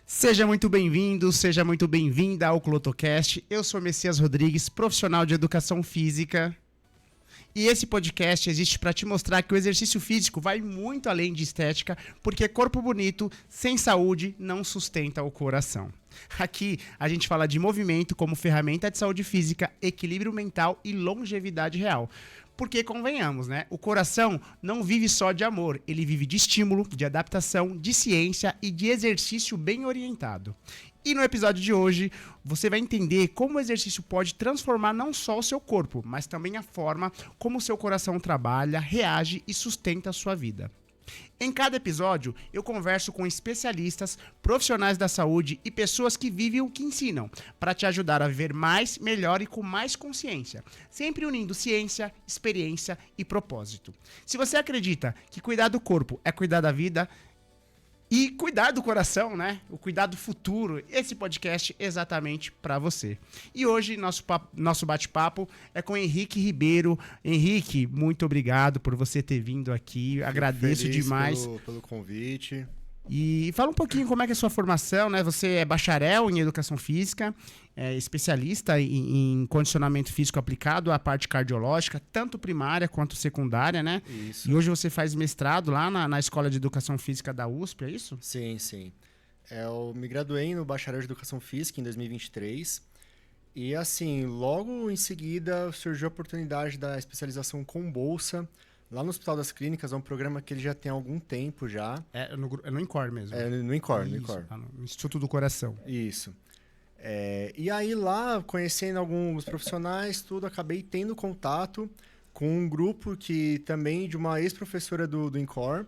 Seja muito bem-vindo, seja muito bem-vinda ao Clotocast. Eu sou Messias Rodrigues, profissional de educação física. E esse podcast existe para te mostrar que o exercício físico vai muito além de estética, porque corpo bonito, sem saúde, não sustenta o coração. Aqui a gente fala de movimento como ferramenta de saúde física, equilíbrio mental e longevidade real. Porque, convenhamos, né? O coração não vive só de amor, ele vive de estímulo, de adaptação, de ciência e de exercício bem orientado. E no episódio de hoje, você vai entender como o exercício pode transformar não só o seu corpo, mas também a forma como o seu coração trabalha, reage e sustenta a sua vida. Em cada episódio, eu converso com especialistas, profissionais da saúde e pessoas que vivem o que ensinam, para te ajudar a viver mais, melhor e com mais consciência, sempre unindo ciência, experiência e propósito. Se você acredita que cuidar do corpo é cuidar da vida e cuidar do coração, né? O cuidar do futuro, esse podcast é exatamente para você. E hoje nosso bate-papo é com Henrique Ribeiro. Henrique, muito obrigado por você ter vindo aqui. Agradeço demais pelo convite. E fala um pouquinho como é que é a sua formação, né? Você é bacharel em educação física, é especialista em condicionamento físico aplicado à parte cardiológica, tanto primária quanto secundária, né? Isso. E hoje você faz mestrado lá na Escola de Educação Física da USP, é isso? Sim, sim. Eu me graduei no bacharel de educação física em 2023. E assim, logo em seguida surgiu a oportunidade da especialização com bolsa. Lá no Hospital das Clínicas é um programa que ele já tem algum tempo já. É no INCOR mesmo. É no INCOR, no Isso, INCOR. No Instituto do Coração. Isso. E aí lá, conhecendo alguns profissionais, tudo, acabei tendo contato com um grupo que também de uma ex-professora do INCOR,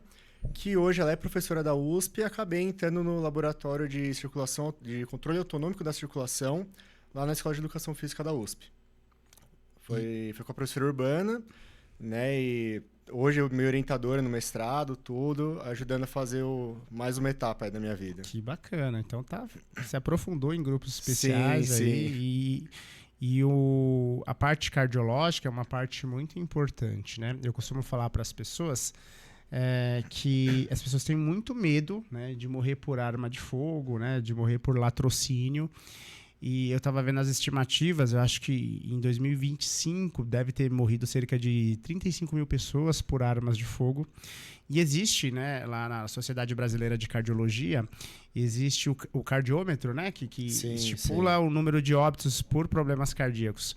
que hoje ela é professora da USP, e acabei entrando no laboratório de circulação, de controle autonômico da circulação, lá na Escola de Educação Física da USP. Foi com a professora Urbana, né? E hoje eu meio orientadora no mestrado, tudo, ajudando a fazer mais uma etapa aí da minha vida. Que bacana. Então se aprofundou em grupos especiais sim, aí e a parte cardiológica é uma parte muito importante, né? Eu costumo falar para as pessoas que as pessoas têm muito medo, né, de morrer por arma de fogo, né, de morrer por latrocínio. E eu estava vendo as estimativas, eu acho que em 2025 deve ter morrido cerca de 35 mil pessoas por armas de fogo. E existe, né, lá na Sociedade Brasileira de Cardiologia, existe o cardiômetro, né, que estipula o número de óbitos por problemas cardíacos.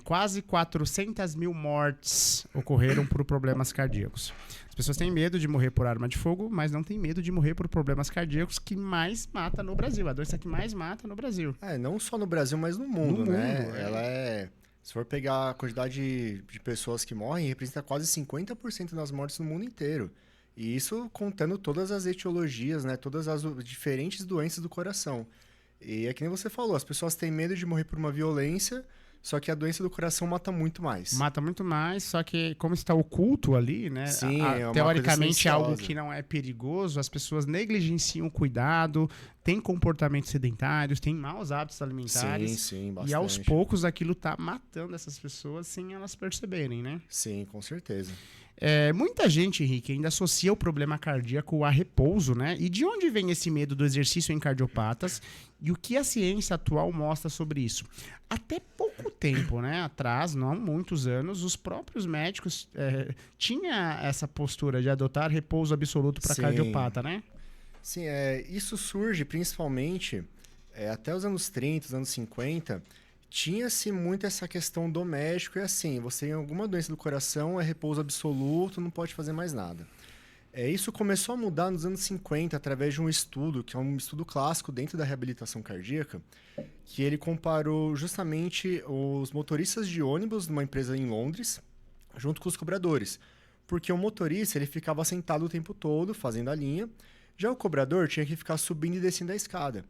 Quase 400 mil mortes ocorreram por problemas cardíacos. As pessoas têm medo de morrer por arma de fogo, mas não têm medo de morrer por problemas cardíacos que mais mata no Brasil. A doença que mais mata no Brasil. Não só no Brasil, mas no mundo, né? Ela se for pegar a quantidade de pessoas que morrem, representa quase 50% das mortes no mundo inteiro. E isso contando todas as etiologias, né? Todas as diferentes doenças do coração. E é que nem você falou, as pessoas têm medo de morrer por uma violência, só que a doença do coração mata muito mais. Mata muito mais, só que como está oculto ali, né? Sim, teoricamente é algo que não é perigoso, as pessoas negligenciam o cuidado, têm comportamentos sedentários, têm maus hábitos alimentares. Sim, bastante. E aos poucos aquilo tá matando essas pessoas sem elas perceberem, né? Sim, com certeza. Muita gente, Henrique, ainda associa o problema cardíaco a repouso, né? E de onde vem esse medo do exercício em cardiopatas e o que a ciência atual mostra sobre isso? Até pouco tempo, né, atrás, não muitos anos, os próprios médicos tinham essa postura de adotar repouso absoluto para cardiopata, né? Sim, isso surge principalmente até os anos 30, os anos 50, tinha-se muito essa questão do médico, e assim, você tem alguma doença do coração, é repouso absoluto, não pode fazer mais nada. Isso começou a mudar nos anos 50, através de um estudo, que é um estudo clássico dentro da reabilitação cardíaca, que ele comparou justamente os motoristas de ônibus numa empresa em Londres, junto com os cobradores. Porque o motorista ele ficava sentado o tempo todo, fazendo a linha, já o cobrador tinha que ficar subindo e descendo a escada.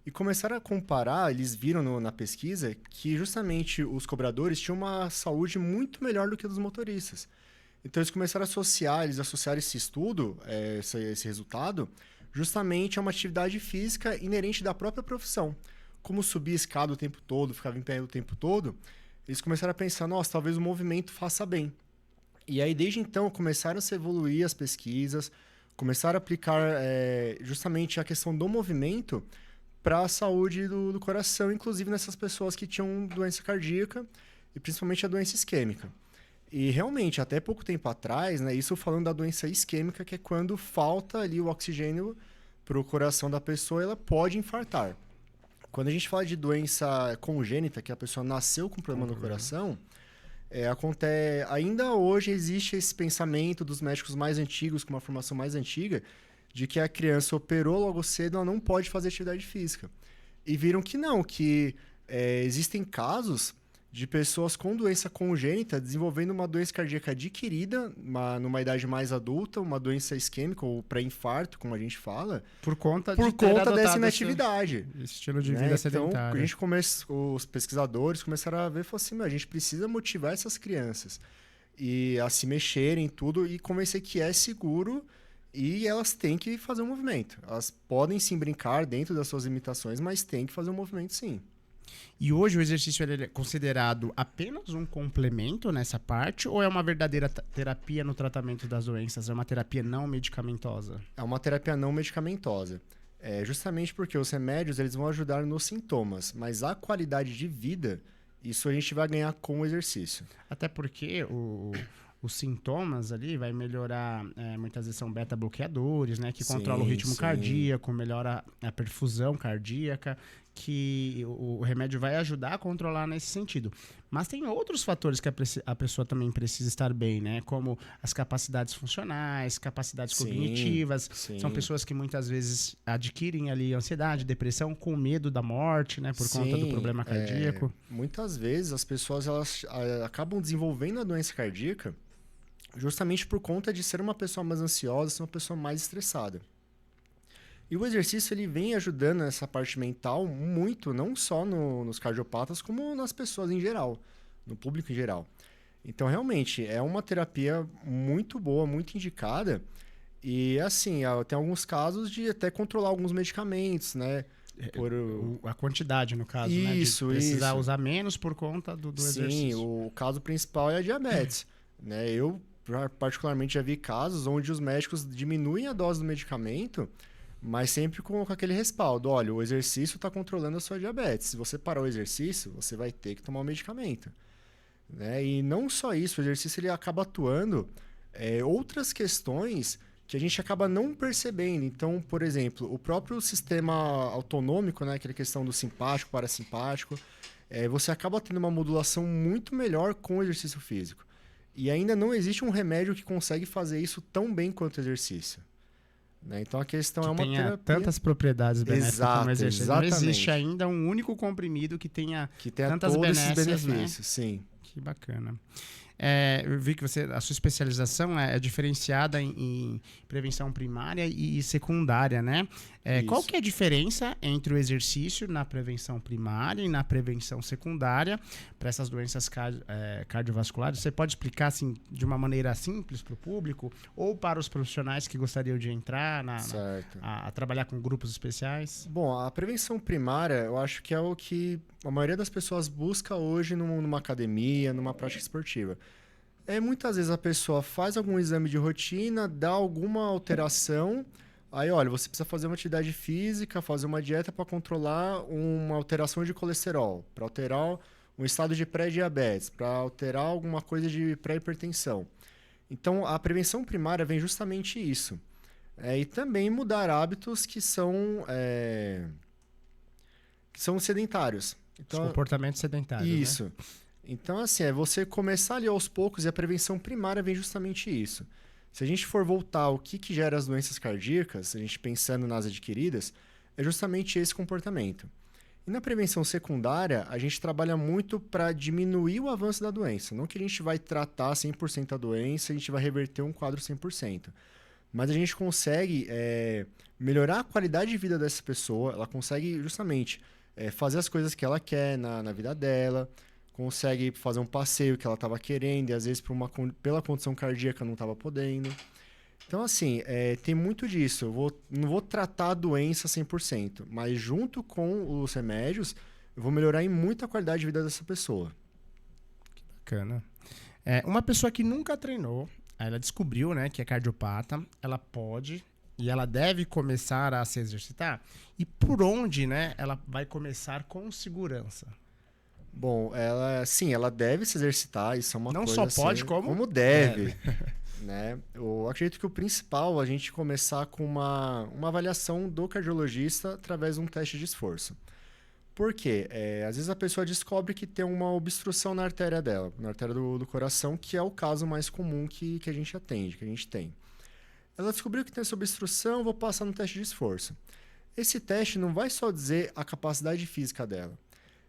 E começaram a comparar, eles viram na pesquisa que justamente os cobradores tinham uma saúde muito melhor do que a dos motoristas. Então eles começaram a associar esse estudo, esse resultado, justamente a uma atividade física inerente da própria profissão. Como subir a escada o tempo todo, ficava em pé o tempo todo, eles começaram a pensar, nossa, talvez o movimento faça bem. E aí desde então começaram a se evoluir as pesquisas, Começaram a aplicar justamente a questão do movimento para a saúde do coração, inclusive nessas pessoas que tinham doença cardíaca e principalmente a doença isquêmica. E realmente, até pouco tempo atrás, né, isso falando da doença isquêmica, que é quando falta ali o oxigênio para o coração da pessoa, ela pode infartar. Quando a gente fala de doença congênita, que a pessoa nasceu com problema no coração, ainda hoje existe esse pensamento dos médicos mais antigos, com uma formação mais antiga, de que a criança operou logo cedo, ela não pode fazer atividade física. E viram que não, que existem casos de pessoas com doença congênita desenvolvendo uma doença cardíaca adquirida numa idade mais adulta, uma doença isquêmica ou pré-infarto, como a gente fala, por conta dessa inatividade. Esse estilo de vida sedentário. Então, os pesquisadores começaram a ver e falaram assim, a gente precisa motivar essas crianças e a se mexerem tudo e convencer que é seguro e elas têm que fazer um movimento. Elas podem sim brincar dentro das suas limitações, mas têm que fazer um movimento sim. E hoje o exercício ele é considerado apenas um complemento nessa parte ou é uma verdadeira terapia no tratamento das doenças? É uma terapia não medicamentosa? É uma terapia não medicamentosa. Justamente porque os remédios eles vão ajudar nos sintomas, mas a qualidade de vida, isso a gente vai ganhar com o exercício. Até porque os sintomas ali vai melhorar, muitas vezes são beta-bloqueadores, né? Que controlam o ritmo cardíaco, melhora a perfusão cardíaca, que o remédio vai ajudar a controlar nesse sentido. Mas tem outros fatores que a pessoa também precisa estar bem, né? Como as capacidades funcionais, capacidades cognitivas. São pessoas que muitas vezes adquirem ali ansiedade, depressão, com medo da morte, né? Por conta do problema cardíaco. Muitas vezes as pessoas elas acabam desenvolvendo a doença cardíaca justamente por conta de ser uma pessoa mais ansiosa, ser uma pessoa mais estressada. E o exercício ele vem ajudando nessa parte mental muito, não só nos cardiopatas, como nas pessoas em geral, no público em geral. Então, realmente, é uma terapia muito boa, muito indicada. E, assim, tem alguns casos de até controlar alguns medicamentos, né? A quantidade, no caso, isso, né? De precisar usar menos por conta do exercício. Sim, o caso principal é a diabetes. Né? Eu, particularmente, já vi casos onde os médicos diminuem a dose do medicamento, mas sempre com aquele respaldo. Olha, o exercício está controlando a sua diabetes. Se você parar o exercício, você vai ter que tomar o medicamento. Né? E não só isso, o exercício ele acaba atuando outras questões que a gente acaba não percebendo. Então, por exemplo, o próprio sistema autonômico, né? Aquela questão do simpático, parasimpático, você acaba tendo uma modulação muito melhor com o exercício físico. E ainda não existe um remédio que consegue fazer isso tão bem quanto o exercício. Né? Então a questão que é uma terapia tantas propriedades benéficas como exercício. Exatamente. Não existe ainda um único comprimido que tenha tantas todos benécias, esses benefícios, né? Sim. Que bacana. Eu vi que a sua especialização é diferenciada em prevenção primária e secundária, né? Qual que é a diferença entre o exercício na prevenção primária e na prevenção secundária para essas doenças cardiovasculares? Você pode explicar assim, de uma maneira simples para o público ou para os profissionais que gostariam de entrar a trabalhar com grupos especiais? Bom, a prevenção primária eu acho que é o que a maioria das pessoas busca hoje numa academia, numa prática esportiva. Muitas vezes a pessoa faz algum exame de rotina, dá alguma alteração, aí olha, você precisa fazer uma atividade física, fazer uma dieta para controlar uma alteração de colesterol, para alterar um estado de pré-diabetes, para alterar alguma coisa de pré-hipertensão. Então, a prevenção primária vem justamente isso. E também mudar hábitos que são sedentários. Então, comportamento sedentário. Isso. Né? Então, assim, você começar ali aos poucos e a prevenção primária vem justamente isso. Se a gente for voltar ao que gera as doenças cardíacas, a gente pensando nas adquiridas, é justamente esse comportamento. E na prevenção secundária, a gente trabalha muito para diminuir o avanço da doença. Não que a gente vai tratar 100% a doença, a gente vai reverter um quadro 100%. Mas a gente consegue melhorar a qualidade de vida dessa pessoa, ela consegue justamente fazer as coisas que ela quer na vida dela, consegue fazer um passeio que ela estava querendo e às vezes pela condição cardíaca não estava podendo. Então, assim, tem muito disso. Não vou tratar a doença 100%, mas junto com os remédios, eu vou melhorar em muito a qualidade de vida dessa pessoa. Que bacana. Uma pessoa que nunca treinou, ela descobriu, né, que é cardiopata, ela pode E ela deve começar a se exercitar? E por onde, né, ela vai começar com segurança? Bom, ela deve se exercitar, isso é uma Não coisa só pode, assim, como deve, né? Eu acredito que o principal é a gente começar com uma avaliação do cardiologista através de um teste de esforço. Por quê? Às vezes a pessoa descobre que tem uma obstrução na artéria dela, na artéria do coração, que é o caso mais comum que a gente atende, que a gente tem. Ela descobriu que tem essa obstrução, vou passar no teste de esforço. Esse teste não vai só dizer a capacidade física dela.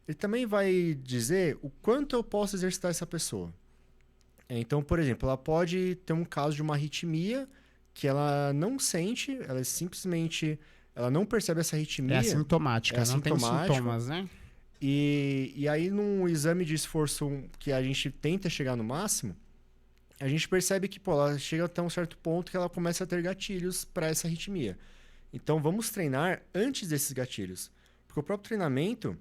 Ele também vai dizer o quanto eu posso exercitar essa pessoa. Então, por exemplo, ela pode ter um caso de uma arritmia que ela não sente, ela simplesmente ela não percebe essa arritmia. É assintomática, não tem sintomas, né? E aí, num exame de esforço que a gente tenta chegar no máximo, a gente percebe que ela chega até um certo ponto que ela começa a ter gatilhos para essa arritmia. Então, vamos treinar antes desses gatilhos. Porque o próprio treinamento,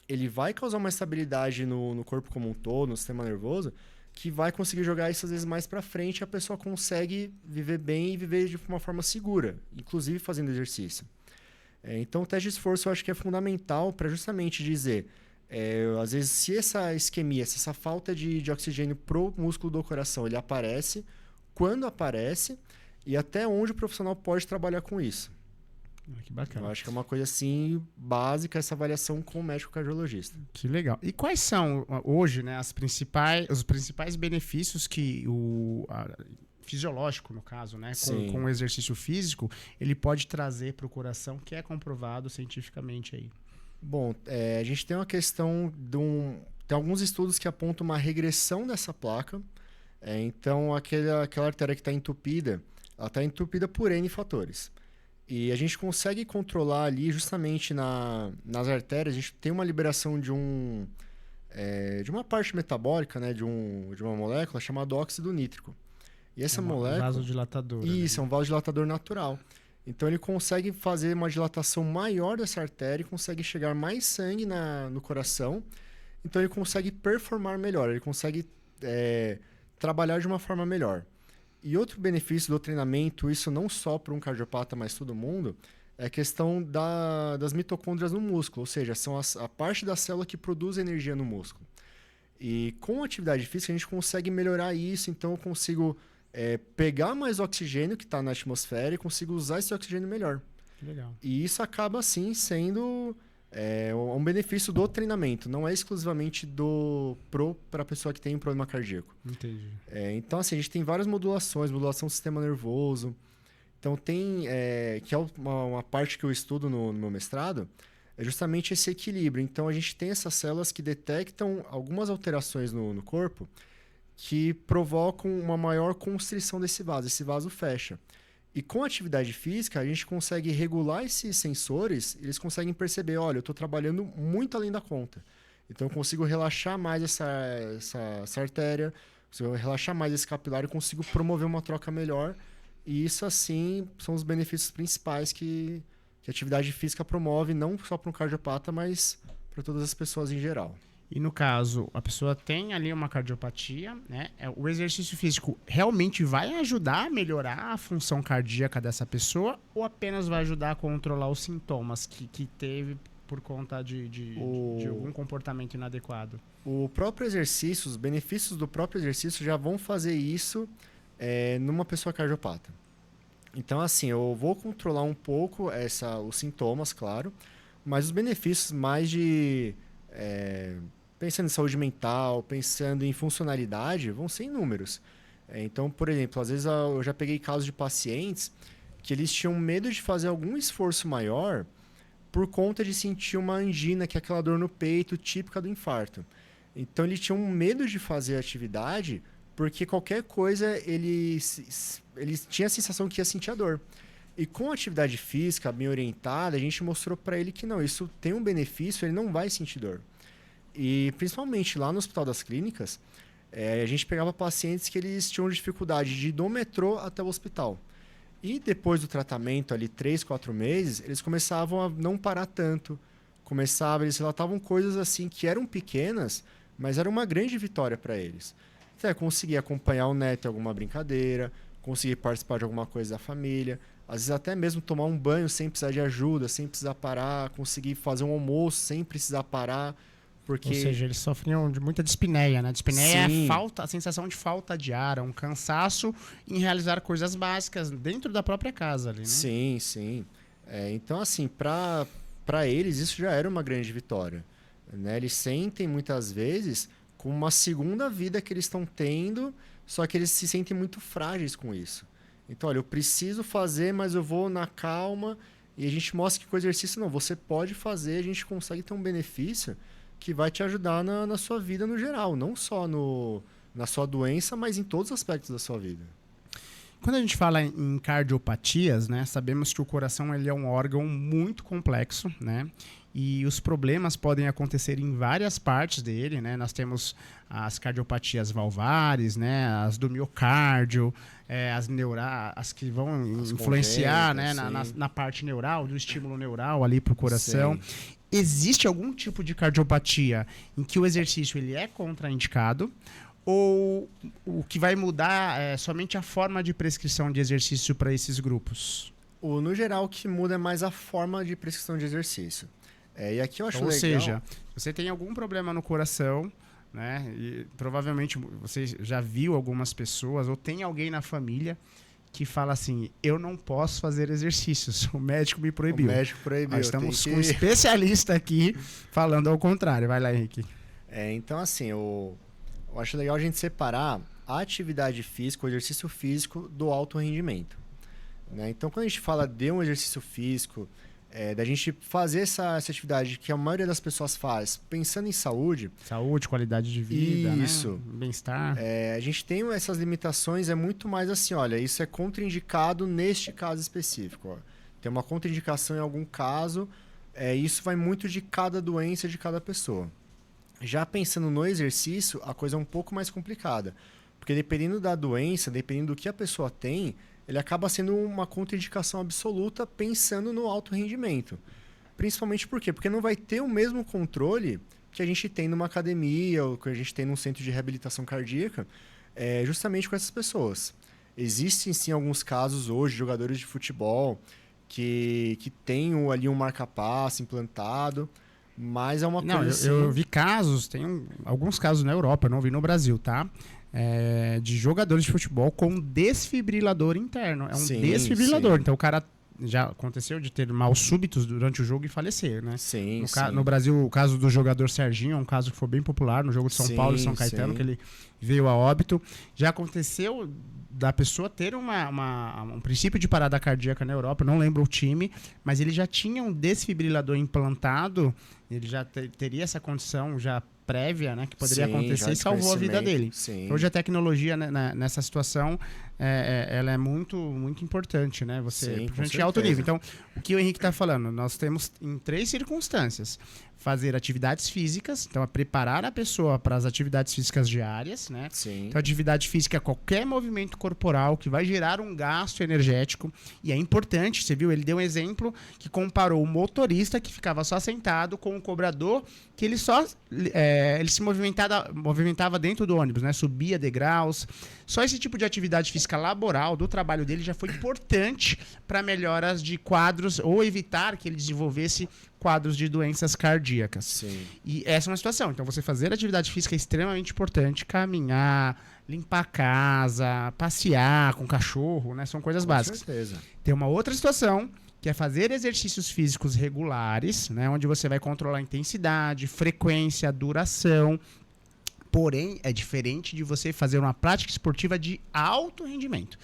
ele vai causar uma estabilidade no corpo como um todo, no sistema nervoso, que vai conseguir jogar isso às vezes mais para frente e a pessoa consegue viver bem e viver de uma forma segura, inclusive fazendo exercício. Então, o teste de esforço eu acho que é fundamental para justamente dizer, às vezes, se essa isquemia, se essa falta de oxigênio pro músculo do coração, ele aparece, quando aparece e até onde o profissional pode trabalhar com isso. Que bacana. Eu acho que é uma coisa assim básica essa avaliação com o médico cardiologista. Que legal. E quais são hoje, né, os principais benefícios que fisiológico, no caso, né, com o exercício físico, ele pode trazer para o coração, que é comprovado cientificamente aí? Bom, a gente tem uma questão tem alguns estudos que apontam uma regressão dessa placa. Então, aquela artéria que está entupida, ela está entupida por N fatores. E a gente consegue controlar ali, justamente nas artérias, a gente tem uma liberação de uma parte metabólica, né, de uma molécula chamada óxido nítrico. E essa molécula... Um vasodilatador. Isso, né? É um vasodilatador natural. Então, ele consegue fazer uma dilatação maior dessa artéria, consegue chegar mais sangue no coração. Então, ele consegue performar melhor, ele consegue trabalhar de uma forma melhor. E outro benefício do treinamento, isso não só para um cardiopata, mas todo mundo, é a questão das mitocôndrias no músculo, ou seja, são a parte da célula que produz energia no músculo. E com a atividade física a gente consegue melhorar isso, então eu consigo pegar mais oxigênio que está na atmosfera e consigo usar esse oxigênio melhor. Legal. E isso acaba, assim, sendo um benefício do treinamento, não é exclusivamente para a pessoa que tem um problema cardíaco. Entendi. Então, assim, a gente tem várias modulação do sistema nervoso. Então, que é uma parte que eu estudo no meu mestrado, é justamente esse equilíbrio. Então, a gente tem essas células que detectam algumas alterações no corpo que provocam uma maior constrição desse vaso. Esse vaso fecha. E com a atividade física, a gente consegue regular esses sensores, eles conseguem perceber, olha, eu estou trabalhando muito além da conta. Então, eu consigo relaxar mais essa artéria, consigo relaxar mais esse capilar e consigo promover uma troca melhor. E isso, assim, são os benefícios principais que a atividade física promove, não só para um cardiopata, mas para todas as pessoas em geral. E no caso, a pessoa tem ali uma cardiopatia, né? O exercício físico realmente vai ajudar a melhorar a função cardíaca dessa pessoa ou apenas vai ajudar a controlar os sintomas que teve por conta de algum comportamento inadequado? O próprio exercício, os benefícios do próprio exercício já vão fazer isso numa pessoa cardiopata. Então, assim, eu vou controlar um pouco os sintomas, claro, mas os benefícios mais pensando em saúde mental, pensando em funcionalidade, vão ser inúmeros. Então, por exemplo, às vezes eu já peguei casos de pacientes que eles tinham medo de fazer algum esforço maior por conta de sentir uma angina, que é aquela dor no peito típica do infarto. Então, eles tinham medo de fazer a atividade porque qualquer coisa ele tinha a sensação que ia sentir a dor. E com a atividade física bem orientada, a gente mostrou para ele que não, isso tem um benefício, ele não vai sentir dor. E principalmente lá no Hospital das Clínicas, a gente pegava pacientes que eles tinham dificuldade de ir do metrô até o hospital. E depois do tratamento, ali 3, 4 meses, eles começavam a não parar tanto. Eles relatavam coisas assim que eram pequenas, mas era uma grande vitória para eles. Então, conseguir acompanhar o neto em alguma brincadeira, conseguir participar de alguma coisa da família. Às vezes até mesmo tomar um banho sem precisar de ajuda, sem precisar parar, conseguir fazer um almoço sem precisar parar. Porque... Ou seja, eles sofriam de muita dispneia, né? Dispneia Sim. é a sensação de falta de ar, um cansaço em realizar coisas básicas dentro da própria casa ali, né? Sim, sim. Então, assim, para eles isso já era uma grande vitória, né? Eles sentem muitas vezes como uma segunda vida que eles estão tendo, só que eles se sentem muito frágeis com isso. Então, olha, eu preciso fazer, mas eu vou na calma, e a gente mostra que com o exercício não, você pode fazer, a gente consegue ter um benefício que vai te ajudar na sua vida no geral, não só na sua doença, mas em todos os aspectos da sua vida. Quando a gente fala em cardiopatias, né, sabemos que o coração ele é um órgão muito complexo, né? E os problemas podem acontecer em várias partes dele, né? Nós temos as cardiopatias valvares, né? As do miocárdio, as que vão influenciar, né? Na parte neural, do estímulo neural ali para o coração. Sim. Existe algum tipo de cardiopatia em que o exercício ele é contraindicado? Ou o que vai mudar é somente a forma de prescrição de exercício para esses grupos? No geral, o que muda é mais a forma de prescrição de exercício. E aqui eu acho legal... Ou seja, você tem algum problema no coração, né? E provavelmente você já viu algumas pessoas, ou tem alguém na família que fala assim, eu não posso fazer exercícios, o médico me proibiu. O médico proibiu. Nós estamos com um especialista aqui falando ao contrário. Vai lá, Henrique. Então, assim, eu acho legal a gente separar a atividade física, o exercício físico, do alto rendimento, né? Então, quando a gente fala de um exercício físico, da gente fazer essa atividade que a maioria das pessoas faz pensando em saúde. Saúde, qualidade de vida, isso, né? Bem-estar. A gente tem essas limitações, é muito mais assim, olha, isso é contraindicado neste caso específico. Ó. Tem uma contraindicação em algum caso, isso vai muito de cada doença, de cada pessoa. Já pensando no exercício, a coisa é um pouco mais complicada. Porque dependendo da doença, dependendo do que a pessoa tem, ele acaba sendo uma contraindicação absoluta pensando no alto rendimento. Principalmente por quê? Porque não vai ter o mesmo controle que a gente tem numa academia ou que a gente tem num centro de reabilitação cardíaca, justamente com essas pessoas. Existem, sim, alguns casos hoje, jogadores de futebol que têm ali um marca-passo implantado, mas é uma coisa assim... Eu vi casos, alguns casos na Europa, eu não vi no Brasil, tá? De jogadores de futebol com desfibrilador interno. É um desfibrilador. Sim. Então o cara já aconteceu de ter mal súbitos durante o jogo e falecer, né? Sim, no Brasil, o caso do jogador Serginho é um caso que foi bem popular no jogo de São Paulo e São Caetano, que ele veio a óbito. Já aconteceu da pessoa ter um princípio de parada cardíaca na Europa, não lembro o time, mas ele já tinha um desfibrilador implantado, ele já teria essa condição já prévia, né, que poderia acontecer e salvou a vida dele. Sim. Hoje a tecnologia, né, nessa situação ela é muito, muito importante, né? Principalmente em alto nível. Então, o que o Henrique está falando, nós temos em 3 circunstâncias: fazer atividades físicas, então preparar a pessoa para as atividades físicas diárias, né? Sim. Então, atividade física é qualquer movimento corporal que vai gerar um gasto energético, e é importante, você viu, ele deu um exemplo que comparou o motorista que ficava só sentado com o cobrador que ele ele se movimentava dentro do ônibus, né? Subia degraus. Só esse tipo de atividade física laboral do trabalho dele já foi importante para melhoras de quadros ou evitar que ele desenvolvesse quadros de doenças cardíacas. Sim. E essa é uma situação. Então, você fazer atividade física é extremamente importante. Caminhar, limpar a casa, passear com o cachorro, né? São coisas básicas. Com certeza. Tem uma outra situação, que é fazer exercícios físicos regulares, né? Onde você vai controlar a intensidade, frequência, duração. Porém, é diferente de você fazer uma prática esportiva de alto rendimento.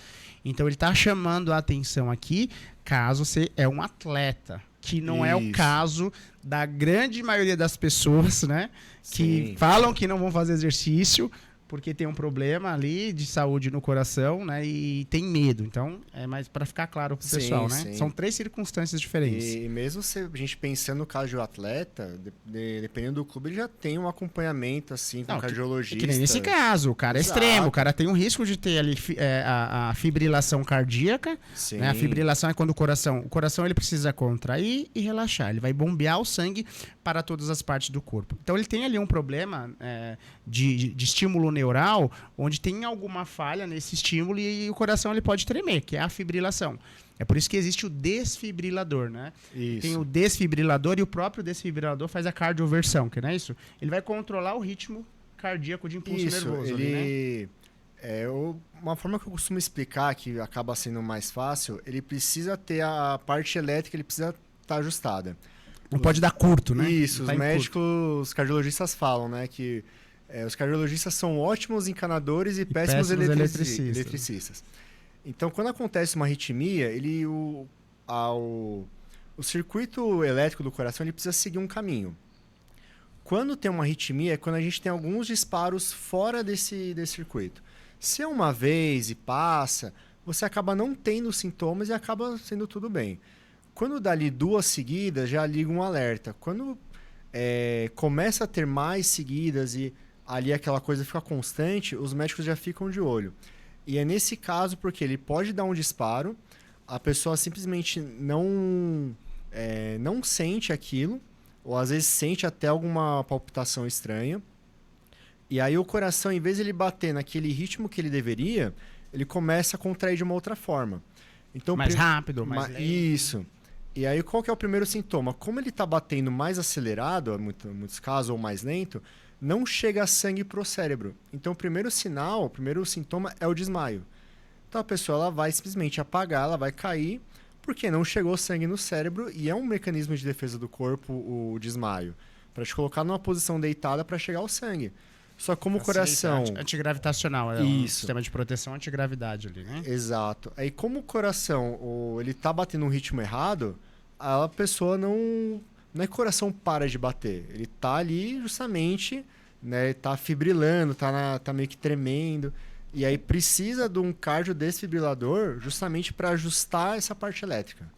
Então, ele está chamando a atenção aqui, caso você é um atleta, que não é o caso da grande maioria das pessoas, né? Que falam que não vão fazer exercício porque tem um problema ali de saúde no coração, né? E tem medo. Então, é mais para ficar claro pro pessoal, né? Sim. São 3 circunstâncias diferentes. E mesmo se a gente pensando no caso do atleta, dependendo do clube, ele já tem um acompanhamento, assim, com cardiologista. Que nem nesse caso, o cara é extremo, o cara tem um risco de ter ali a fibrilação cardíaca. Né? A fibrilação é quando o coração ele precisa contrair e relaxar. Ele vai bombear o sangue para todas as partes do corpo. Então, ele tem ali um problema de estímulo neural, onde tem alguma falha nesse estímulo e o coração ele pode tremer, que é a fibrilação. É por isso que existe o desfibrilador, né? Isso. Tem o desfibrilador e o próprio desfibrilador faz a cardioversão, que não é isso? Ele vai controlar o ritmo cardíaco de impulso nervoso ali, né? Uma forma que eu costumo explicar, que acaba sendo mais fácil, ele precisa ter a parte elétrica, ele precisa estar ajustada. Não pode dar curto, né? Isso, Tá os em médicos, curto. os cardiologistas falam, né, que os cardiologistas são ótimos encanadores e péssimos péssimos eletricistas. eletricistas. Então, quando acontece uma arritmia, o circuito elétrico do coração ele precisa seguir um caminho. Quando tem uma arritmia, é quando a gente tem alguns disparos fora desse circuito. Se é uma vez e passa, você acaba não tendo sintomas e acaba sendo tudo bem. Quando dá ali 2 seguidas, já liga um alerta. Quando começa a ter mais seguidas e ali aquela coisa fica constante, os médicos já ficam de olho. E é nesse caso porque ele pode dar um disparo, a pessoa simplesmente não sente aquilo, ou às vezes sente até alguma palpitação estranha. E aí o coração, em vez de ele bater naquele ritmo que ele deveria, ele começa a contrair de uma outra forma. Então, Mais rápido, mais lento. Isso. E aí qual que é o primeiro sintoma? Como ele está batendo mais acelerado, em muitos casos, ou mais lento, não chega sangue para o cérebro. Então o primeiro sintoma é o desmaio. Então a pessoa ela vai simplesmente apagar, ela vai cair, porque não chegou sangue no cérebro e é um mecanismo de defesa do corpo o desmaio. Para te colocar numa posição deitada para chegar ao sangue. Só como o coração... Antigravitacional, é um sistema de proteção antigravidade ali, né? Exato. Aí como o coração ele tá batendo um ritmo errado, a pessoa não é que o coração para de bater. Ele tá ali justamente, né, tá fibrilando, tá meio que tremendo. E aí precisa de um cardiodesfibrilador justamente para ajustar essa parte elétrica.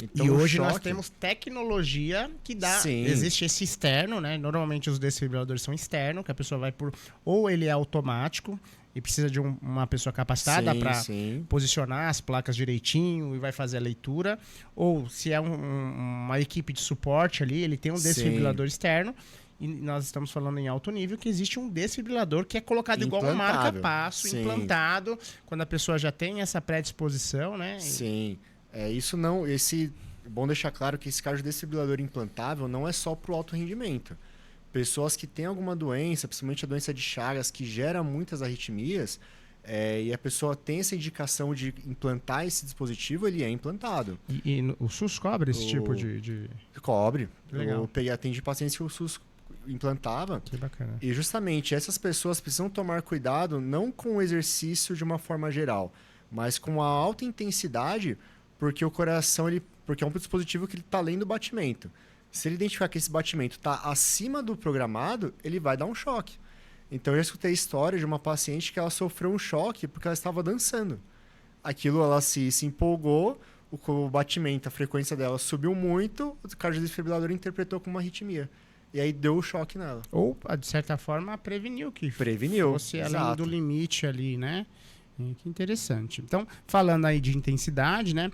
Então, e hoje nós temos tecnologia que dá... Sim. Existe esse externo, né? Normalmente os desfibriladores são externos, que a pessoa vai por... Ou ele é automático e precisa de uma pessoa capacitada para posicionar as placas direitinho e vai fazer a leitura. Ou se é uma equipe de suporte ali, ele tem um desfibrilador externo. E nós estamos falando em alto nível que existe um desfibrilador que é colocado igual um marca-passo, implantado, quando a pessoa já tem essa predisposição, né? Sim. Isso não... É bom deixar claro que esse cardiodesfibrilador implantável não é só para o alto rendimento. Pessoas que têm alguma doença, principalmente a doença de Chagas, que gera muitas arritmias, e a pessoa tem essa indicação de implantar esse dispositivo, ele é implantado. E o SUS cobre esse tipo de... Cobre. Legal. Eu atendi pacientes que o SUS implantava. Que bacana. E justamente essas pessoas precisam tomar cuidado não com o exercício de uma forma geral, mas com a alta intensidade, porque o coração, porque é um dispositivo que ele está lendo o batimento. Se ele identificar que esse batimento está acima do programado, ele vai dar um choque. Então, eu já escutei a história de uma paciente que ela sofreu um choque porque ela estava dançando. Aquilo, ela se empolgou, o batimento, a frequência dela subiu muito, o cardiodesfibrilador interpretou como uma arritmia. E aí deu o choque nela. Ou, de certa forma, preveniu que fosse além do limite ali, né? Que interessante. Então, falando aí de intensidade, né?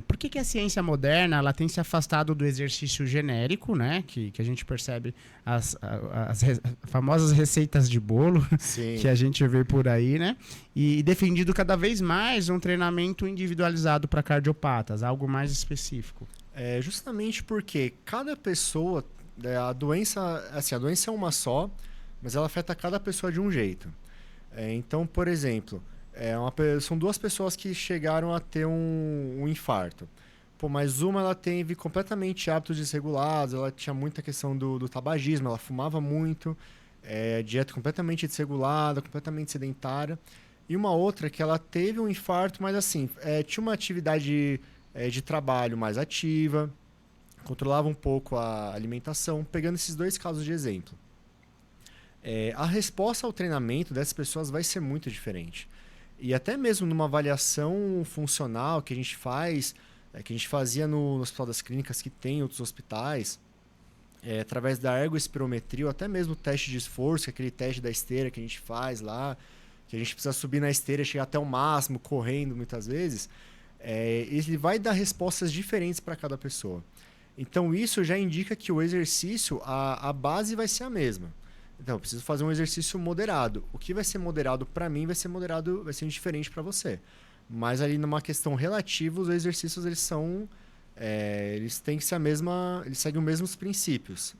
Por que a ciência moderna ela tem se afastado do exercício genérico, né? Que a gente percebe as famosas receitas de bolo que a gente vê por aí, né? E defendido cada vez mais um treinamento individualizado para cardiopatas, algo mais específico. Justamente porque cada pessoa, a doença é uma só, mas ela afeta cada pessoa de um jeito. Então, por exemplo, são 2 pessoas que chegaram a ter um infarto. Mas uma ela teve completamente hábitos desregulados, ela tinha muita questão do tabagismo, ela fumava muito, dieta completamente desregulada, completamente sedentária. E uma outra que ela teve um infarto, mas assim, tinha uma atividade de trabalho mais ativa, controlava um pouco a alimentação, pegando esses 2 casos de exemplo. A resposta ao treinamento dessas pessoas vai ser muito diferente. E até mesmo numa avaliação funcional que a gente faz, que a gente fazia no Hospital das Clínicas, que tem outros hospitais, através da ergoespirometria, ou até mesmo o teste de esforço, que é aquele teste da esteira que a gente faz lá, que a gente precisa subir na esteira e chegar até o máximo, correndo muitas vezes, ele vai dar respostas diferentes para cada pessoa. Então isso já indica que o exercício, a base vai ser a mesma. Então, eu preciso fazer um exercício moderado. O que vai ser moderado para mim vai ser diferente para você. Mas ali numa questão relativa, os exercícios eles têm que ser eles seguem os mesmos princípios.